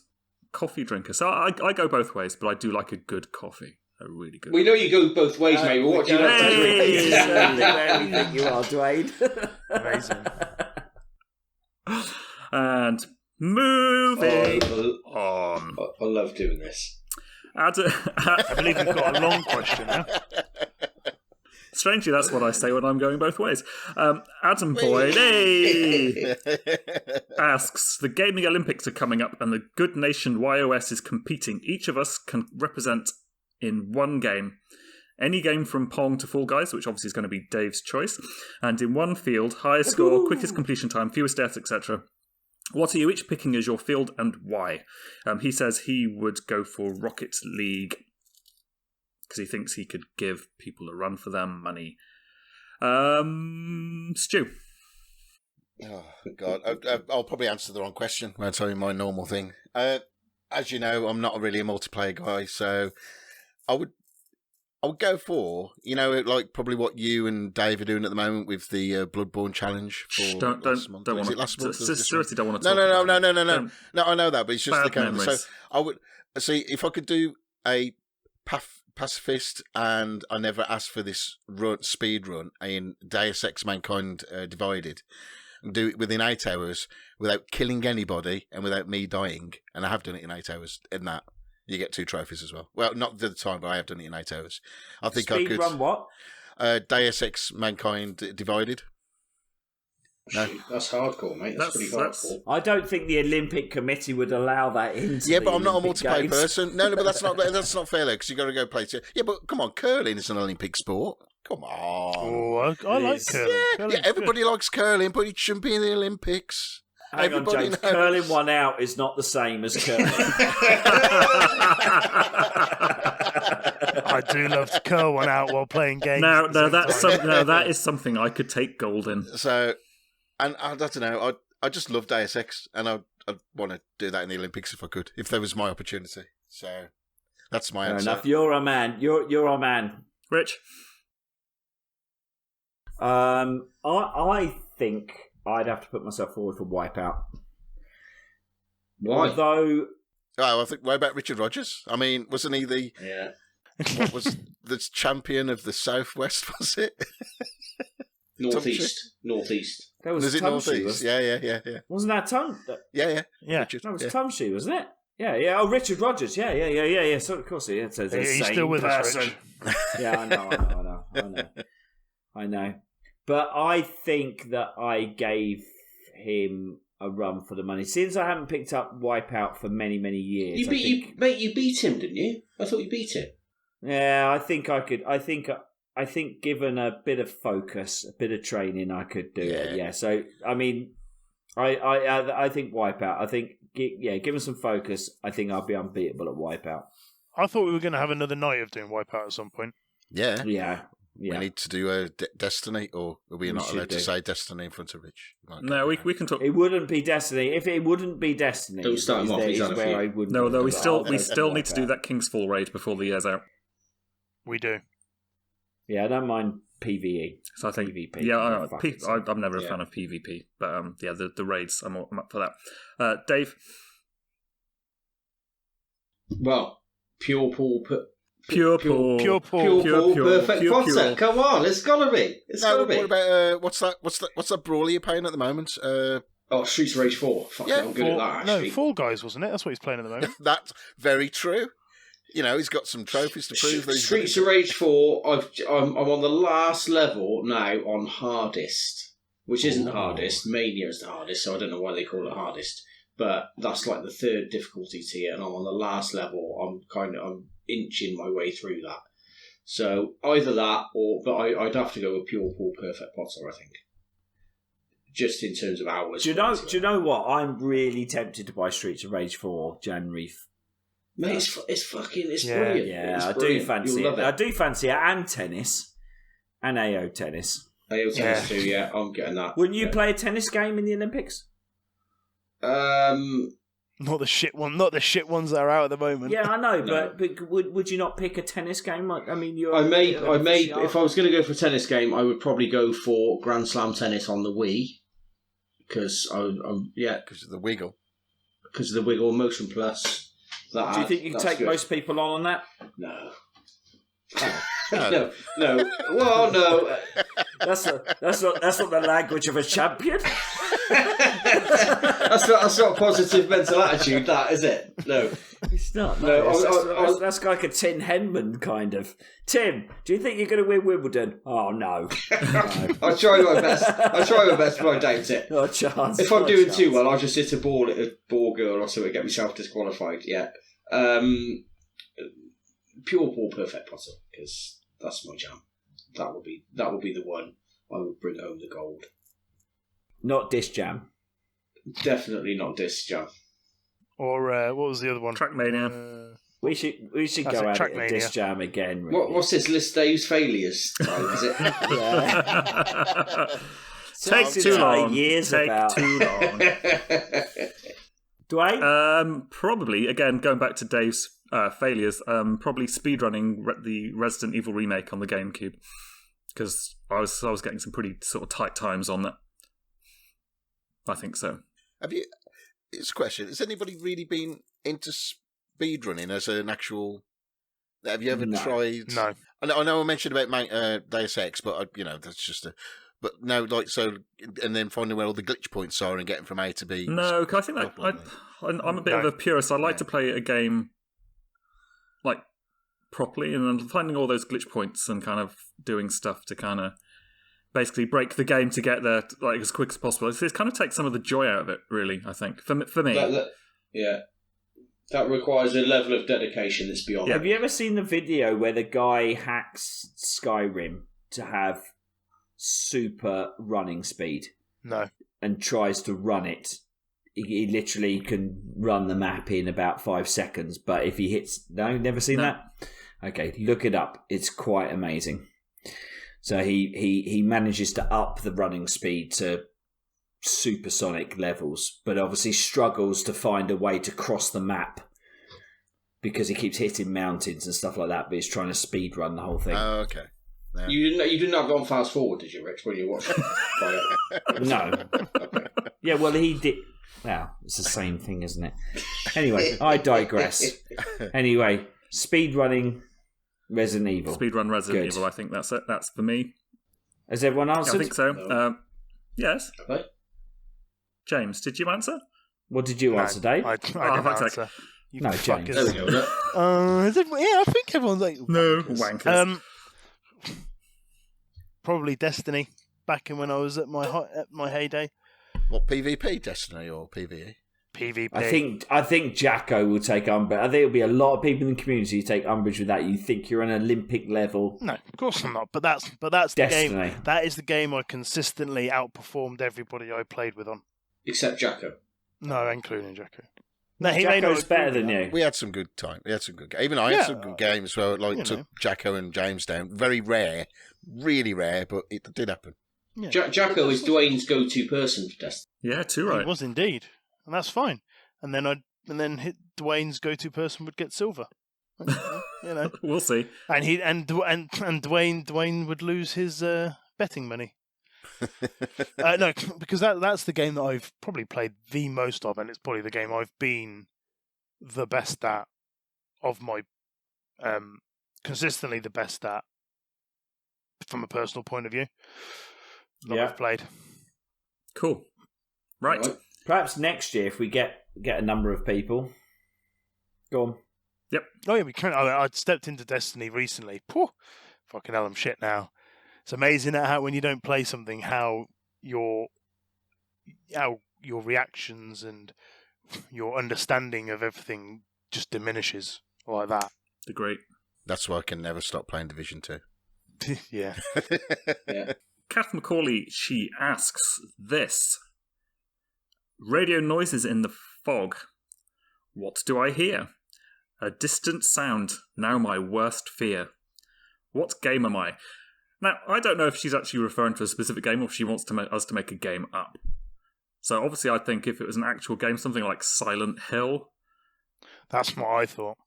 coffee drinker. So I go both ways, but I do like a good coffee. A really good. We know you go both ways, mate. But what do you like to drink? Where we think you are, Duane. Amazing. And moving on. I love doing this. I believe we've got a long question now. Strangely, that's what I say when I'm going both ways. Adam Boyne asks, the Gaming Olympics are coming up and the Good Nation YOS is competing. Each of us can represent in one game. Any game from Pong to Fall Guys, which obviously is going to be Dave's choice. And in one field, highest score, quickest completion time, fewest deaths, etc. What are you each picking as your field and why? He says he would go for Rocket League because he thinks he could give people a run for their money. Stu. Oh, God. I'll probably answer the wrong question when I tell you my normal thing. As you know, I'm not really a multiplayer guy, so I would go for, like probably what you and Dave are doing at the moment with the Bloodborne challenge. Don't want to. Seriously, don't want to. No. No, I know that, but it's just the kind of. So I would see if I could do a pacifist, and I never asked for this speed run in Deus Ex Mankind Divided, and do it within 8 hours without killing anybody and without me dying, and I have done it in 8 hours. In that. You get 2 trophies as well. Well, not at the time, but I have done it in 8 hours. I think I could. Speed run what? Deus Ex Mankind Divided. No, that's hardcore, mate. That's pretty hardcore. I don't think the Olympic Committee would allow that in. Yeah, but I'm not a multiplayer person. No, but that's not fair though, because you got to go play. Yeah, but come on, curling is an Olympic sport. Come on. Oh, I like curling. Yeah, everybody likes curling, but it shouldn't be in the Olympics. Hang on, James. Knows. Curling one out is not the same as curling. I do love to curl one out while playing games. No, that is something I could take gold in. So, and I don't know. I just love Deus Ex, and I'd want to do that in the Olympics if I could, if there was my opportunity. So that's my answer. Enough. You're a man. You're a man. Rich. I think I'd have to put myself forward for Wipeout. Why? Although, I think, what about Richard Rogers? I mean, wasn't he the what was the champion of the Southwest? Was it Northeast? Was it Northeast? Yeah. Wasn't that Tom? Yeah. Richard. That was Tumshy, wasn't it? Yeah. Oh, Richard Rogers. Yeah. So of course he is. He's still with us, Rich. Yeah, I know. But I think that I gave him a run for the money. Since I haven't picked up Wipeout for many, many years. You beat him, didn't you? I thought you beat him. Yeah, I think I could. I think given a bit of focus, a bit of training, I could do it. Yeah. So I mean, I think Wipeout. I think give him some focus. I think I'll be unbeatable at Wipeout. I thought we were going to have another night of doing Wipeout at some point. Yeah. We need to do a Destiny, or are we not allowed to say Destiny in front of Rich? No, we can talk. It wouldn't be Destiny. If it wouldn't be Destiny, don't start him off. He's on a few. No, though we still need to do that Kingsfall raid before the year's out. We do. Yeah, I don't mind PvE. So I think PvP. I'm never a fan of PvP, but the raids, I'm up for that. Dave? Well, Pure Paul, Pure Paul, perfect Potter. Come on, it's gotta be. What about what's that brawler you're playing at the moment? Streets of Rage 4. Fuck, I'm good at that. Actually, No, Fall Guys, wasn't it? That's what he's playing at the moment. That's very true. You know, he's got some trophies to prove. Streets of Rage 4. I'm on the last level now on hardest, which isn't hardest. Mania is the hardest, so I don't know why they call it hardest. But that's like the third difficulty tier, and I'm on the last level. I'm inching my way through that. So either that, but I'd have to go with Pure Paul Perfect Potter, I think. Just in terms of hours. Do you know what? I'm really tempted to buy Streets of Rage 4 January. Mate, it's brilliant. Yeah, I do fancy it. I do fancy it, and tennis, and AO tennis. AO tennis too. Yeah, I'm getting that. Wouldn't you play a tennis game in the Olympics? Not the shit ones that are out at the moment. Yeah, I know, but would you not pick a tennis game? I mean, I may. If I was going to go for a tennis game, I would probably go for Grand Slam tennis on the Wii, because because of the wiggle, Motion Plus. Do you think you can take most people on that? No. No. Well, no. That's not the language of a champion. That's not a positive mental attitude, that, is it? No. It's not. That's like a Tim Henman kind of. Tim, do you think you're going to win Wimbledon? Oh, no. I'll try my best, but I doubt it. Not a chance. If I'm doing too well, I'll just hit a ball at a ball girl or something, get myself disqualified. Yeah. Pure Paul Perfect Potter, because that's my jam. That would be the one I would bring home the gold. Not Disc Jam. Definitely not Disc Jam. Or what was the other one? Trackmania. We should go at it Disc Jam again. Really. What's this list Dave's failures time, is it? Take too long. Too long. Duane? Probably, again, going back to Dave's failures, probably speedrunning the Resident Evil remake on the GameCube, because I was getting some pretty sort of tight times on that. I think so. It's a question. Has anybody really been into speedrunning as an actual... Have you ever tried... No. I know I mentioned about Deus Ex, but, that's just a... But no, and then finding where all the glitch points are and getting from A to B. No, because I think I'm a bit of a purist. I like to play a game like properly, and then finding all those glitch points and kind of doing stuff to kind of basically break the game to get there like as quick as possible. It kind of takes some of the joy out of it, really. I think for me. That requires a level of dedication that's beyond. Yeah. Have you ever seen the video where the guy hacks Skyrim to have super running speed? No. And tries to run it. He literally can run the map in about 5 seconds, but if he hits... No, never seen that? Okay, look it up. It's quite amazing. So he manages to up the running speed to supersonic levels, but obviously struggles to find a way to cross the map because he keeps hitting mountains and stuff like that, but he's trying to speed run the whole thing. Oh, okay. Yeah. You didn't have it on fast forward, did you, Rich, when you watched it? No. Yeah, well, he did. Well, it's the same thing, isn't it? Anyway, I digress. Anyway, speedrunning Resident Evil. Speedrun Resident Evil, I think that's it. That's for me. Has everyone answered? I think so. No. Yes. Okay. James, did you answer? What did you answer, Dave? I didn't answer. No, James. There we go. I think everyone's like... No, wankers. Probably Destiny, back in when I was at my heyday. What, PvP Destiny or PvE? PvP. I think Jacko will take umbrage. I think there'll be a lot of people in the community who take umbrage with that. You think you're on an Olympic level? No, of course I'm not. But that's Destiny. the game. That is the game I consistently outperformed everybody I played with on. Except Jacko. No, including Jacko. No, Jacko's better than you. We had some good time. We had some good games. Even I had some good games where I took Jacko and James down. Very rare, really rare, but it did happen. Yeah. Jacko is Duane's go-to person for Destiny. Yeah, too right. He was indeed, and that's fine. And then hit Duane's go-to person would get silver. You know, We'll see. And Duane would lose his betting money. No, because that's the game that I've probably played the most of, and it's probably the game I've been the best at of my consistently the best at from a personal point of view that I've played. Cool. Right. Perhaps next year, if we get a number of people. Go on. Yep. Oh yeah, we can. I stepped into Destiny recently. Phew, fucking hell, I'm shit now. It's amazing how when you don't play something, how your reactions and your understanding of everything just diminishes like that. Great. That's why I can never stop playing Division 2. Yeah. Yeah. Cath Macaulay, she asks this. Radio noises in the fog. What do I hear? A distant sound, now my worst fear. What game am I? Now, I don't know if she's actually referring to a specific game or if she wants us to make a game up. So obviously I think if it was an actual game, something like Silent Hill. That's what I thought.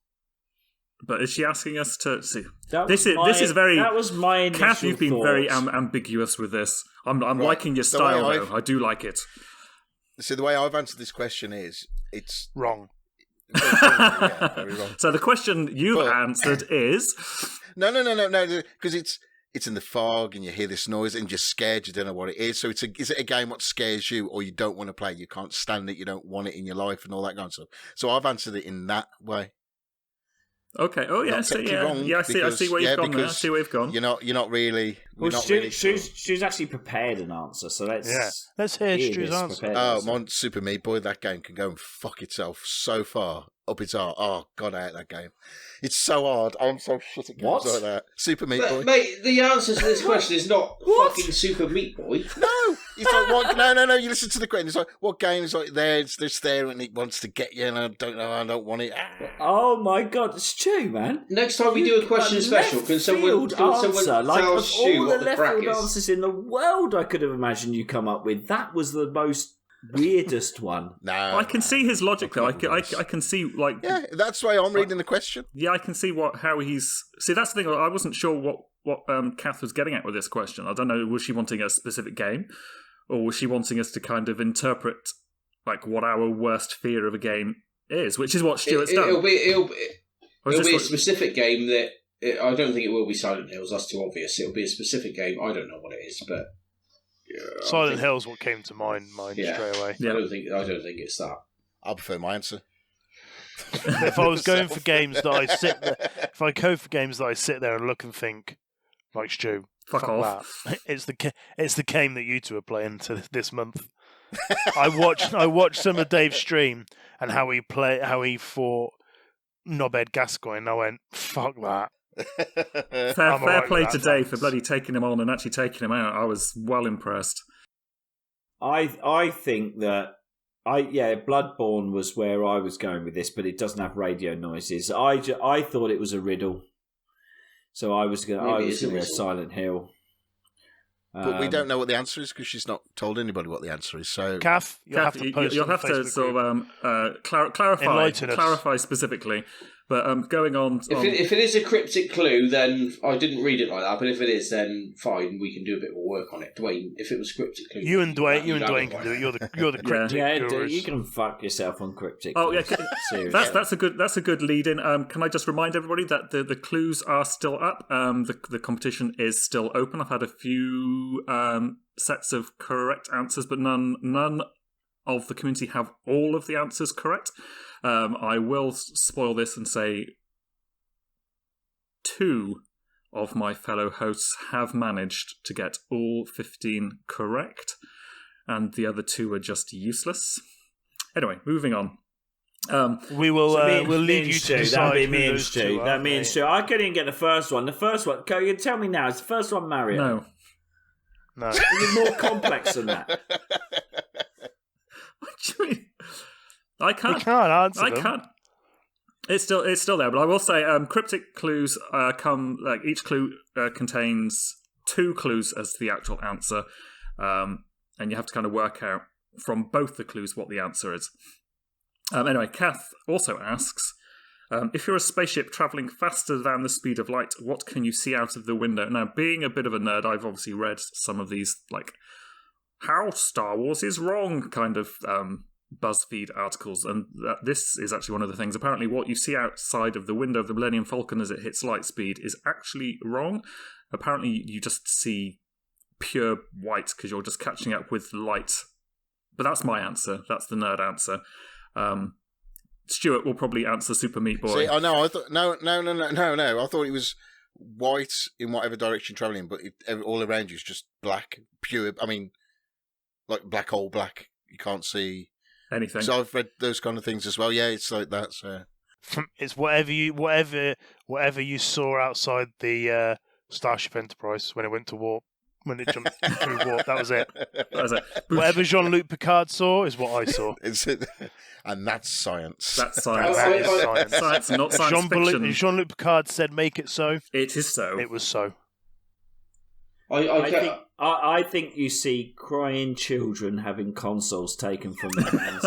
But is she asking us to see? This is very. That was my initial Kath, you've been thoughts. very ambiguous with this. I'm liking your style, though. I do like it. So the way I've answered this question is, it's wrong. Yeah, very wrong. So the question you've answered is no, because it's in the fog and you hear this noise and you're scared. You don't know what it is. So is it a game what scares you, or you don't want to play? You can't stand it. You don't want it in your life and all that kind of stuff. So I've answered it in that way. Okay. Oh yeah. I see where you've gone. There. I see where you've gone. You're not really. She's actually prepared an answer. So let's hear Stu's answer. Oh, my Super Meat Boy, that game can go and fuck itself so far up its arse. Oh God, I hate that game. It's so hard. I'm so shit at games like that. Super Meat Boy. Mate, the answer to this question is not fucking Super Meat Boy. No, it's like what? No. You listen to the question. It's like what game is like there? It's just there and it wants to get you, and I don't know. I don't want it. Oh my God, it's Stu, man. Next time we do a question special, can someone tell Stu what the crack is? Answers in the world I could have imagined you come up with. That was the most weirdest one. No, I can see his logic though. I can see like that's why I'm reading the question. Yeah, I can see how he's. See, that's the thing. I wasn't sure what Kath was getting at with this question. I don't know. Was she wanting a specific game, or was she wanting us to kind of interpret like what our worst fear of a game is, which is what Stuart's done. It'll be a specific game that. I don't think it will be Silent Hills. That's too obvious. It'll be a specific game. I don't know what it is, but Silent Hill's what came to mind straight away. Yeah. I don't think it's that. I prefer my answer. If I was going for games that I sit there, if I go for games that I sit there and look and think, like Stu, fuck off. That. It's the game that you two are playing this month. I watched some of Dave's stream and how he fought Knobhead Gascoigne, and I went, fuck that. Fair play to Dave for bloody taking him on and actually taking him out. I was well impressed. I think that Bloodborne was where I was going with this, but it doesn't have radio noises. I thought it was a riddle, so I was going to go Silent Hill. But we don't know what the answer is because she's not told anybody what the answer is. So, Kath, you'll have to sort of clarify specifically. But going on, if it is a cryptic clue, then I didn't read it like that. But if it is, then fine, we can do a bit more work on it. Duane, if it was a cryptic clue, you and Duane can do it. You're the cryptic. Yeah, you can fuck yourself on cryptic. Oh yeah, that's a good lead in. Can I just remind everybody that the clues are still up? The competition is still open. I've had a few sets of correct answers, but none of the community have all of the answers correct. I will spoil this and say 2 of my fellow hosts have managed to get all 15 correct, and the other 2 are just useless. Anyway, moving on. We'll leave you to decide. That'd be me and Stu. That'd be me and Stu. I couldn't even get the first one. Can you tell me now? Is the first one Mario? No. Is it more complex than that? What do you mean? I can't. You can't answer them. I can't. It's still there, but I will say cryptic clues come like each clue contains 2 clues as to the actual answer, and you have to kind of work out from both the clues what the answer is. Anyway, Kath also asks, If you're a spaceship travelling faster than the speed of light, what can you see out of the window? Now, being a bit of a nerd, I've obviously read some of these, like, how Star Wars is wrong kind of BuzzFeed articles, and this is actually one of the things. Apparently, what you see outside of the window of the Millennium Falcon as it hits light speed is actually wrong. Apparently, you just see pure white because you're just catching up with light. But that's my answer. That's the nerd answer. Stuart will probably answer Super Meat Boy. See, I know. I thought no. I thought it was white in whatever direction travelling, but all around you is just black, pure. I mean, like black hole black. You can't see anything. So I've read those kind of things as well. Yeah, it's like that. So it's whatever you saw outside the Starship Enterprise when it went to warp. When it jumped through warp, that was it. Whatever Jean-Luc Picard saw is what I saw. And that's science. That's science. That is science. Science, not science fiction. Jean-Luc Picard said, "Make it so." It is so. It was so. I think you see crying children having consoles taken from their hands.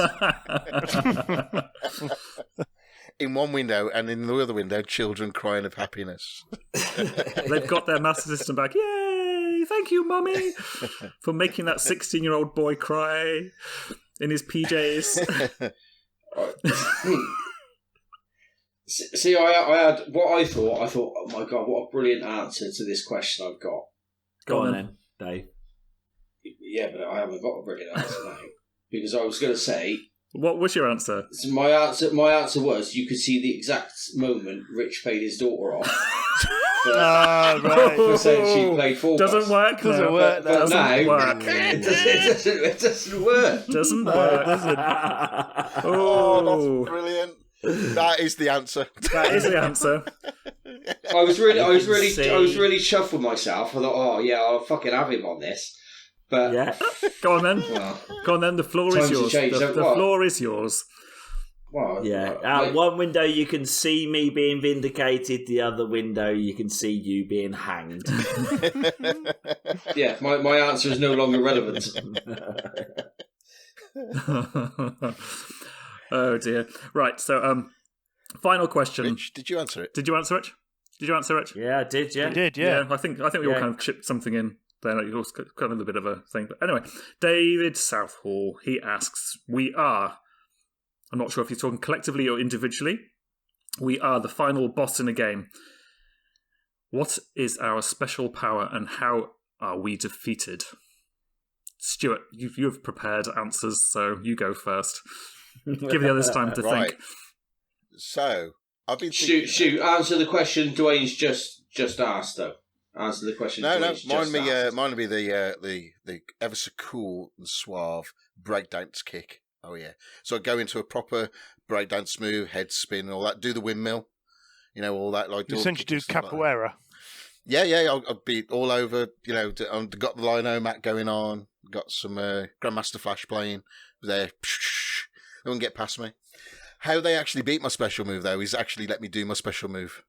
In one window, and in the other window, children crying of happiness. They've got their Master System back. Yay! Thank you, Mummy, for making that 16-year-old boy cry in his PJs. See, I had what I thought. I thought, oh my god, what a brilliant answer to this question I've got. Go on then, Dave. Yeah, but I haven't got a brilliant answer now because I was going to say. What was your answer? So my answer was you could see the exact moment Rich paid his daughter off. Right. For saying she played football. Doesn't work. Doesn't work. But now It doesn't work. Doesn't work. Oh, that's brilliant. That is the answer. That is the answer. I was really chuffed with myself. I thought, oh yeah, I'll fucking have him on this. But yeah. Go on then. Well, go on then. The floor is yours. The floor is yours. Well, yeah. Out one window you can see me being vindicated. The other window you can see you being hanged. Yeah, my answer is no longer relevant. Oh dear. Right. So, final question. Rich, did you answer it? Did you answer it? Yeah, I did. Yeah, I did. Yeah. I think we all kind of chipped something in. Then it was kind of a bit of a thing. But anyway, David Southall, he asks, I'm not sure if he's talking collectively or individually, we are the final boss in a game. What is our special power and how are we defeated? Stuart, you have prepared answers, so you go first. Give the others time to think. So, I've been thinking... Shoot, answer the question Duane's just asked, though. Answer the question. No, mine would be the ever so cool and suave breakdance kick. Oh yeah, so I go into a proper breakdance move, head spin, all that. Do the windmill, all that. Like you essentially do capoeira. Like yeah. I'll be all over. I've got the lino mat going on. Got some Grandmaster Flash playing there. They won't get past me. How they actually beat my special move though is actually let me do my special move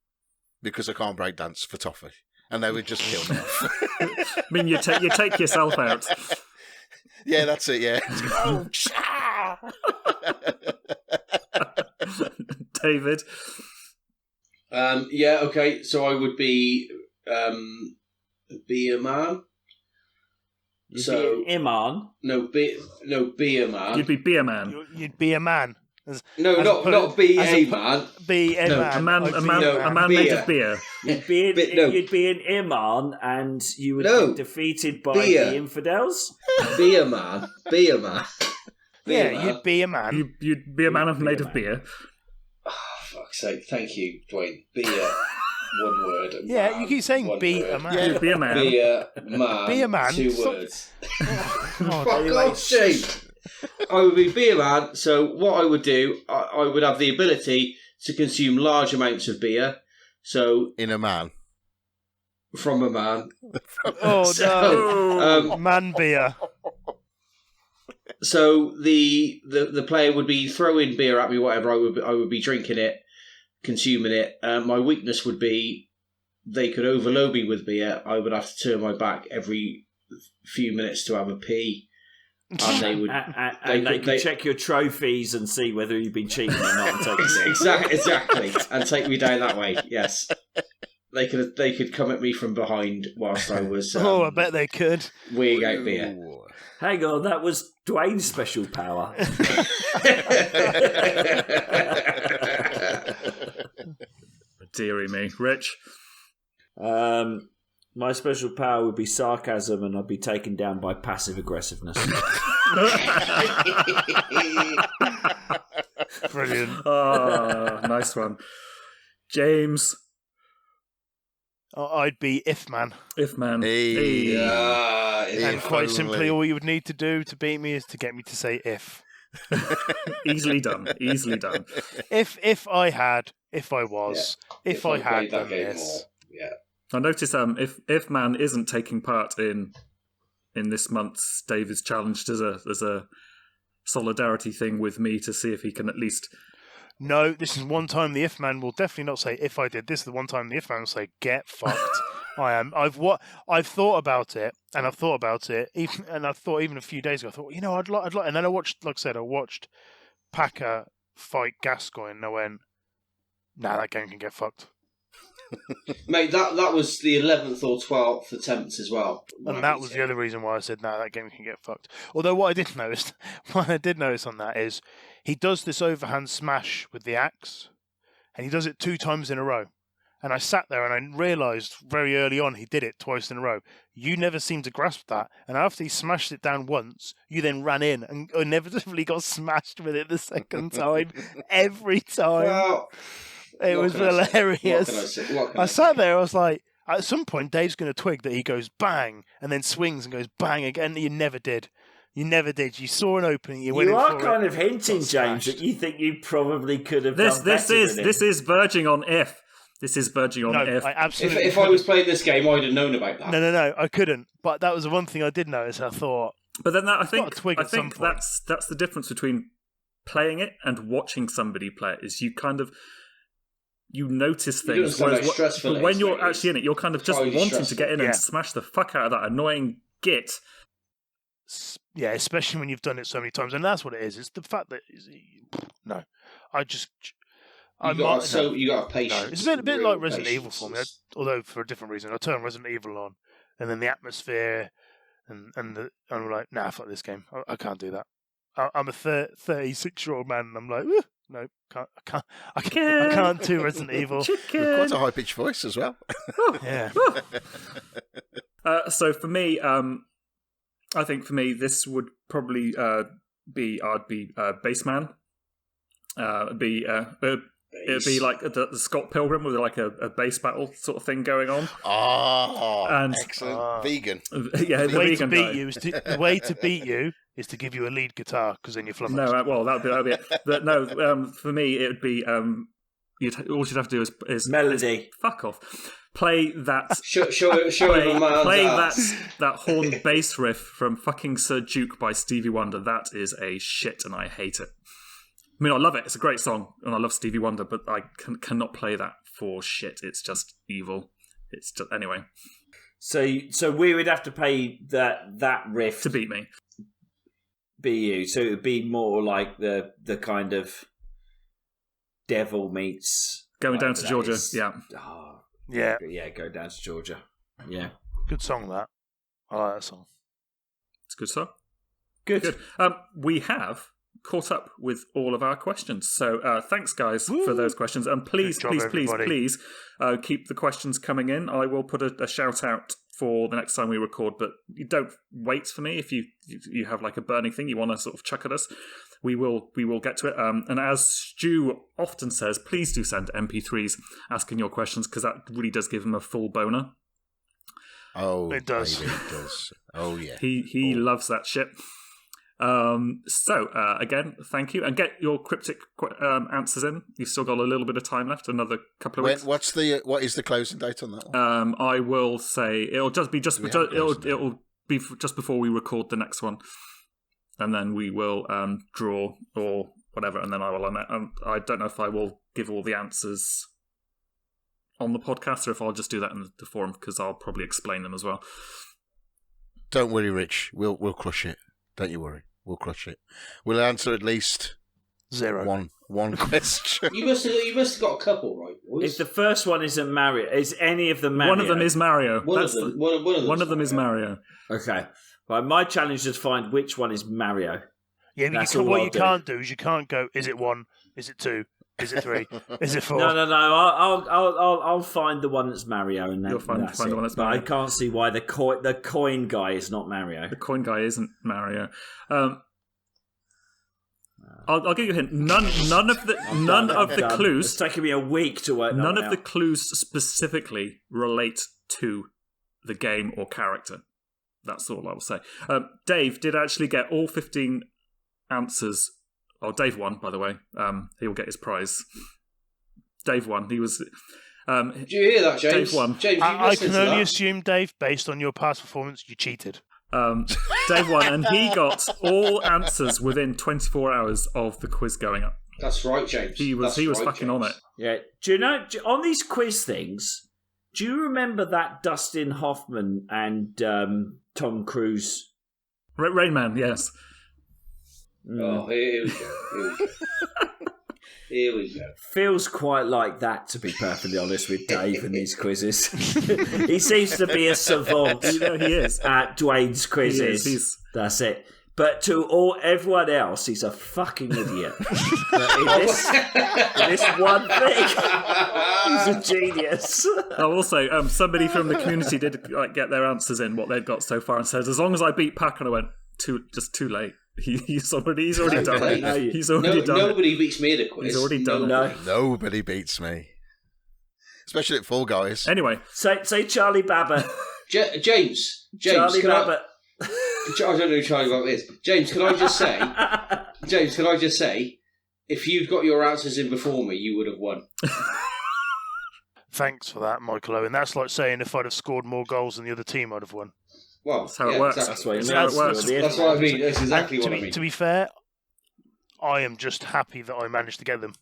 because I can't breakdance for toffee. And they would just kill me off. I mean, you take yourself out. Yeah, that's it, yeah. David? Yeah, okay. So I would be a man. You'd be an Iman? No, be a man. You'd be a man. You'd be a man. No, not be a man. Be a man. A man made of beer. You'd be an Iman, and you would be defeated by the infidels. Be a man. Be a man. You'd be a man. You'd be a man made of beer. Oh, fuck's sake! Thank you, Duane. Beer. One word. Yeah, man, you keep saying be word. a man. Yeah, be a man. Be a man. Be a man. 2 words. Oh, For God's sake. I would be beer man, so what I would do, I would have the ability to consume large amounts of beer. So in a man. From a man. Oh no. Man beer. So the player would be throwing beer at me, whatever, I would be drinking it, consuming it. My weakness would be they could overload me with beer. I would have to turn my back every few minutes to have a pee. And they would, they could check your trophies and see whether you've been cheating or not. And take you exactly, and take me down that way. Yes, they could come at me from behind whilst I was. I bet they could. Weeing out beer. Hang on, that was Duane's special power. Deary me, Rich. My special power would be sarcasm, and I'd be taken down by passive aggressiveness. Brilliant. Oh, nice one. James. I'd be if man. If man. Hey. And quite simply, all you would need to do to beat me is to get me to say if. Easily done. Easily done. If I had done this. Yeah. I notice if man isn't taking part in this month's David's challenge, there's a solidarity thing with me to see if he can at least. No, this is one time the if man will definitely not say if I did this. The one time the if man will say get fucked. I've thought about it, and I've thought about it, even a few days ago. I thought, I'd like, and then I watched, like I said, Packer fight Gascoigne, and I went, nah, that game can get fucked. Mate, that was the 11th or 12th attempt as well. And that was the other reason why I said, no, that game can get fucked. Although what I did notice on that is he does this overhand smash with the axe, and he does it 2 times in a row. And I sat there and I realised very early on he did it twice in a row. You never seemed to grasp that. And after he smashed it down once, you then ran in and inevitably got smashed with it the second time. Every time. Well, it was hilarious. I sat there, I was like, at some point Dave's going to twig that he goes bang and then swings and goes bang again. You never did. You saw an opening. You are kind of hinting, James, that you think you probably could have done better. This is verging on if. This is verging on if. I absolutely if I was playing this game, I'd have known about that. No, I couldn't. But that was the one thing I did notice. I thought. But then I think that's the difference between playing it and watching somebody play it. Is you kind of notice things. But when you're actually in it, you're kind of just wanting to get in and smash the fuck out of that annoying git. Yeah, especially when you've done it so many times, and that's what it is. It's the fact that you got patience. No, it's a bit like Resident Evil for me, although for a different reason. I turn Resident Evil on, and then the atmosphere, and I'm like, nah, fuck this game. I can't do that. I'm a 36-year-old man, and I'm like, no, I can't do Resident Evil. With quite a high pitched voice as well. Yeah. So for me, I think for me this would probably be bassman. It'd be like the Scott Pilgrim with like a bass battle sort of thing going on. Oh, and excellent. Vegan. Yeah, the vegan guy. The way to beat you is to give you a lead guitar, because then you're flummoxed. No, well, that'd be it. But no, for me, it would be all you'd have to do is melody. Fuck off. Play that. Play that horn bass riff from fucking Sir Duke by Stevie Wonder. That is a shit, and I hate it. I mean, I love it. It's a great song, and I love Stevie Wonder, but I cannot play that for shit. It's just evil. It's just anyway. So we would have to pay that riff to beat me. Be you. So it would be more like the kind of devil meets going down to Georgia. Yeah. Oh, yeah. Go down to Georgia. Yeah. Good song that. I like that song. It's a good song. Good. We have caught up with all of our questions. So thanks, guys, for those questions. And please keep the questions coming in. I will put a shout out for the next time we record, but you don't wait for me if you have like a burning thing you want to sort of chuck at us. We will get to it. And as Stu often says, please do send MP3s asking your questions, because that really does give him a full boner. Oh, it does. Baby, it does. Oh yeah. He loves that shit. So again, thank you, and get your cryptic answers in. You've still got a little bit of time left, another couple of weeks. What is the closing date on that one? I will say it'll be just before we record the next one, and then we will draw or whatever, and then I will. I don't know if I will give all the answers on the podcast or if I'll just do that in the forum, because I'll probably explain them as well. Don't worry, Rich. We'll crush it. Don't you worry. We'll crush it. We'll answer at least 0. one question. You must have got a couple, right, boys? If the first one isn't Mario, is any of them Mario? One of them is Mario. One of them is Mario. Okay. Right, my challenge is to find which one is Mario. Yeah, but what you can't do is you can't go, is it 1? Is it 2? Is it 3? Is it 4? No. I'll find the one that's Mario, and You'll find the one that's Mario. But I can't see why the coin guy is not Mario. The coin guy isn't Mario. I'll give you a hint. None of the clues. It's taking me a week to work. None of the clues specifically relate to the game or character. That's all I will say. Dave did actually get all 15 answers. Oh, Dave won, by the way. He'll get his prize. Dave won. He was. Did you hear that, James? Dave won. James, I can only assume, Dave, based on your past performance, you cheated. Dave won, and he got all answers within 24 hours of the quiz going up. That's right, James. He was fucking on it. Yeah. Do you know, on these quiz things, do you remember that Dustin Hoffman and Tom Cruise? Rain Man, yes. Oh, here we go. Here we go. Feels quite like that, to be perfectly honest with Dave in these quizzes. He seems to be a savant. He is at Duane's quizzes. That's it. But to everyone else, he's a fucking idiot. But in this one thing, he's a genius. Oh, also, somebody from the community did get their answers in, what they've got so far, and says, as long as I beat Pack, and I went, too late. He's already done it. He's already done it. Nobody beats me at a quiz. He's already done it. Nobody beats me. Especially at Fall Guys. Anyway. Say Charlie Babbitt. James. Charlie Babbitt. I don't know who Charlie Babbitt is. James, can I just say, if you'd got your answers in before me, you would have won. Thanks for that, Michael Owen. That's like saying if I'd have scored more goals than the other team, I'd have won. Well, that's how it works. Exactly. That's how it works. That's what I mean. That's exactly what I mean. To be fair, I am just happy that I managed to get them.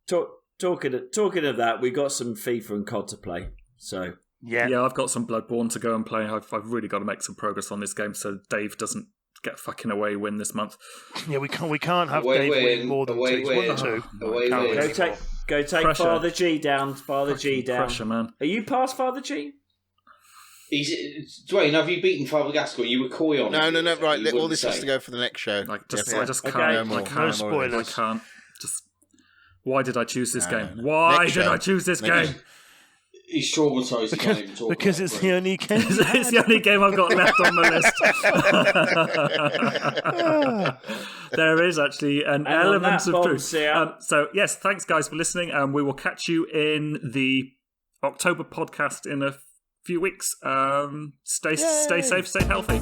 Talking of that, we got some FIFA and COD to play. So yeah, I've got some Bloodborne to go and play. I've really got to make some progress on this game so Dave doesn't get fucking away win this month. Yeah, we can't have Dave win more than 2. Go take Pressure. Father G down. Father G down. Pressure, man. Are you past Father G? Duane, have you beaten Father Gascoigne? You were coy on it. No, right. All this has to go for the next show. I just can't. Okay. I can't. No spoilers. I can't. Why did I choose this game? Why did I choose this game? He's traumatised. He can't even talk because about it's the only game. It's the only game I've got left on the list. There is actually an element of truth. So yes, thanks guys for listening, and we will catch you in the October podcast in a few weeks. Stay safe, stay healthy.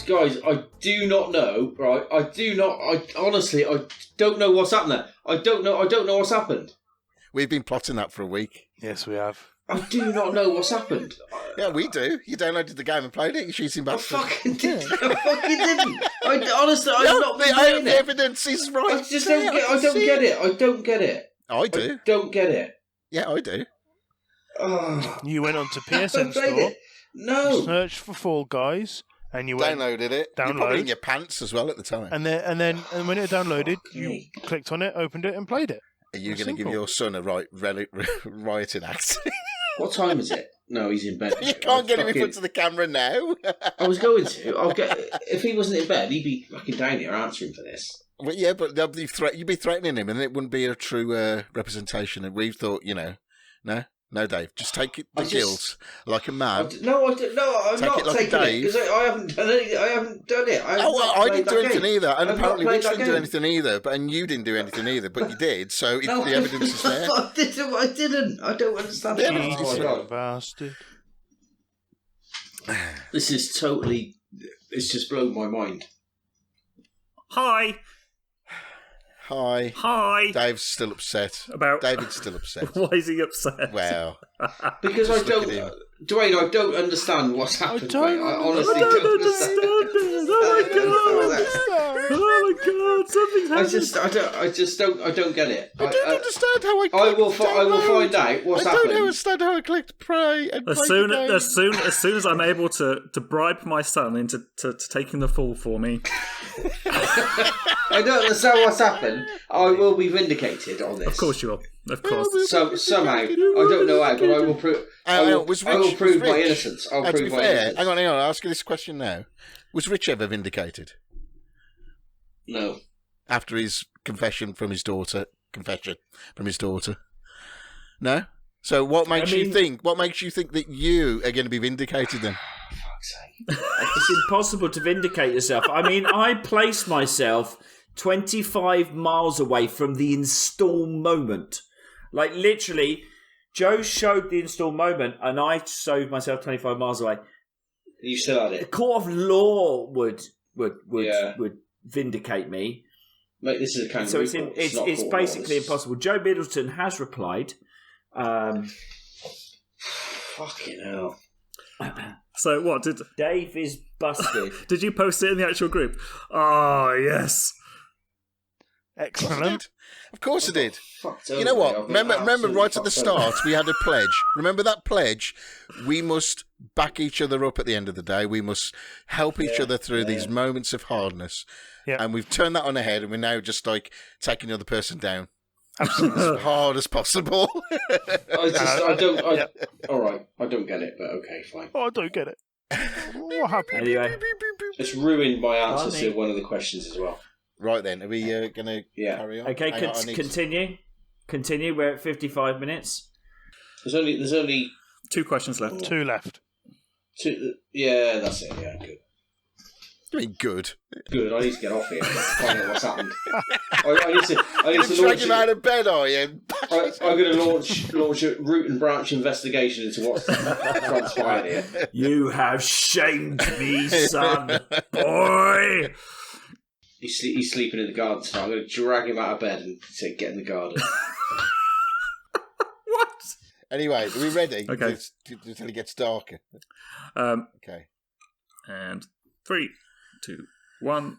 Guys, I do not know, right? I honestly, I don't know what's happened there. I don't know what's happened. We've been plotting that for a week. Yes, we have. I do not know what's happened. Yeah, we do. You downloaded the game and played it, you shooting bastard. I fucking didn't. Honestly, I've not been playing the it. evidence is right. I just don't get it. I don't get it. I do. I don't get it. Yeah, I do. Oh, You went on to Pearson played store, it. No. searched for Fall Guys, and you went Downloaded it. You're probably download, in your pants as well at the time. and when it downloaded, you clicked on it, opened it, and played it. Are you going to give Simple. your son a rioting act? What time is it? No, he's in bed. You can't get him in front of the camera now. I was going to. If he wasn't in bed, he'd be fucking down here answering for this. Well, yeah, but you'd be threatening him, and it wouldn't be a true representation. And we've thought, no, Dave, just take the guilt like a man. I'm not taking it because I haven't done anything. I haven't done it. I didn't do anything either, and apparently Rich didn't do anything either. And you didn't do anything either, but you did. So the evidence is there. I didn't. I don't understand. Yeah, Oh my God. Bastard. This is totally. It's just blown my mind. Hi. Hi. Dave's still upset. David's still upset. Why is he upset? Well, because I don't, Duane. I don't understand what's happened. I honestly don't understand. Oh my god! Something's happened. I don't get it. I don't understand how I. I will find out what's happened. I don't understand how I clicked play and as soon as I'm able to bribe my son into taking the fall for me. I don't understand what's happened. I will be vindicated on this. Of course you will. Of course. So somehow, I don't know how, but I will prove. I will prove my innocence. I'll prove my innocence. Hang on. I'll ask you this question now: was Rich ever vindicated? No. After his confession from his daughter. No. So what makes you think? What makes you think that you are going to be vindicated then? For fuck's sake! It's impossible to vindicate yourself. I mean, I placed myself 25 miles away from the install moment. Like, literally, Joe showed the install moment, and I showed myself 25 miles away. You still had it. The court of law would vindicate me. Mate, this is a kangaroo. So it's basically impossible. Joe Middleton has replied. Fucking hell. So what did Dave is busted? Did you post it in the actual group? Oh yes, excellent. Of course I did. You know what? Remember right at the start we had a pledge. Remember that pledge? We must back each other up at the end of the day. We must help each other through these moments of hardness. Yeah. And we've turned that on the head, and we're now just like taking the other person down. Absolutely. As hard as possible. All right, I don't get it, but okay, fine. Oh, I don't get it. What happened? Anyway, it's ruined my answer to one of the questions as well. Right then, are we going to carry on? Okay, continue. Continue. We're at 55 minutes. There's only 2 questions left. 2 left. 2. Yeah, that's it. Yeah, good. I mean, good. Good. I need to get off here. Find out what's happened. I need to drag him out of bed, are you? I'm going to launch a root and branch investigation into what's transpired here. You have shamed me, son, boy. He's sleeping in the garden tonight. I'm going to drag him out of bed and say, "Get in the garden." What? Anyway, are we ready? Okay. Until it gets darker. Okay. Okay. And 3, 2, 1.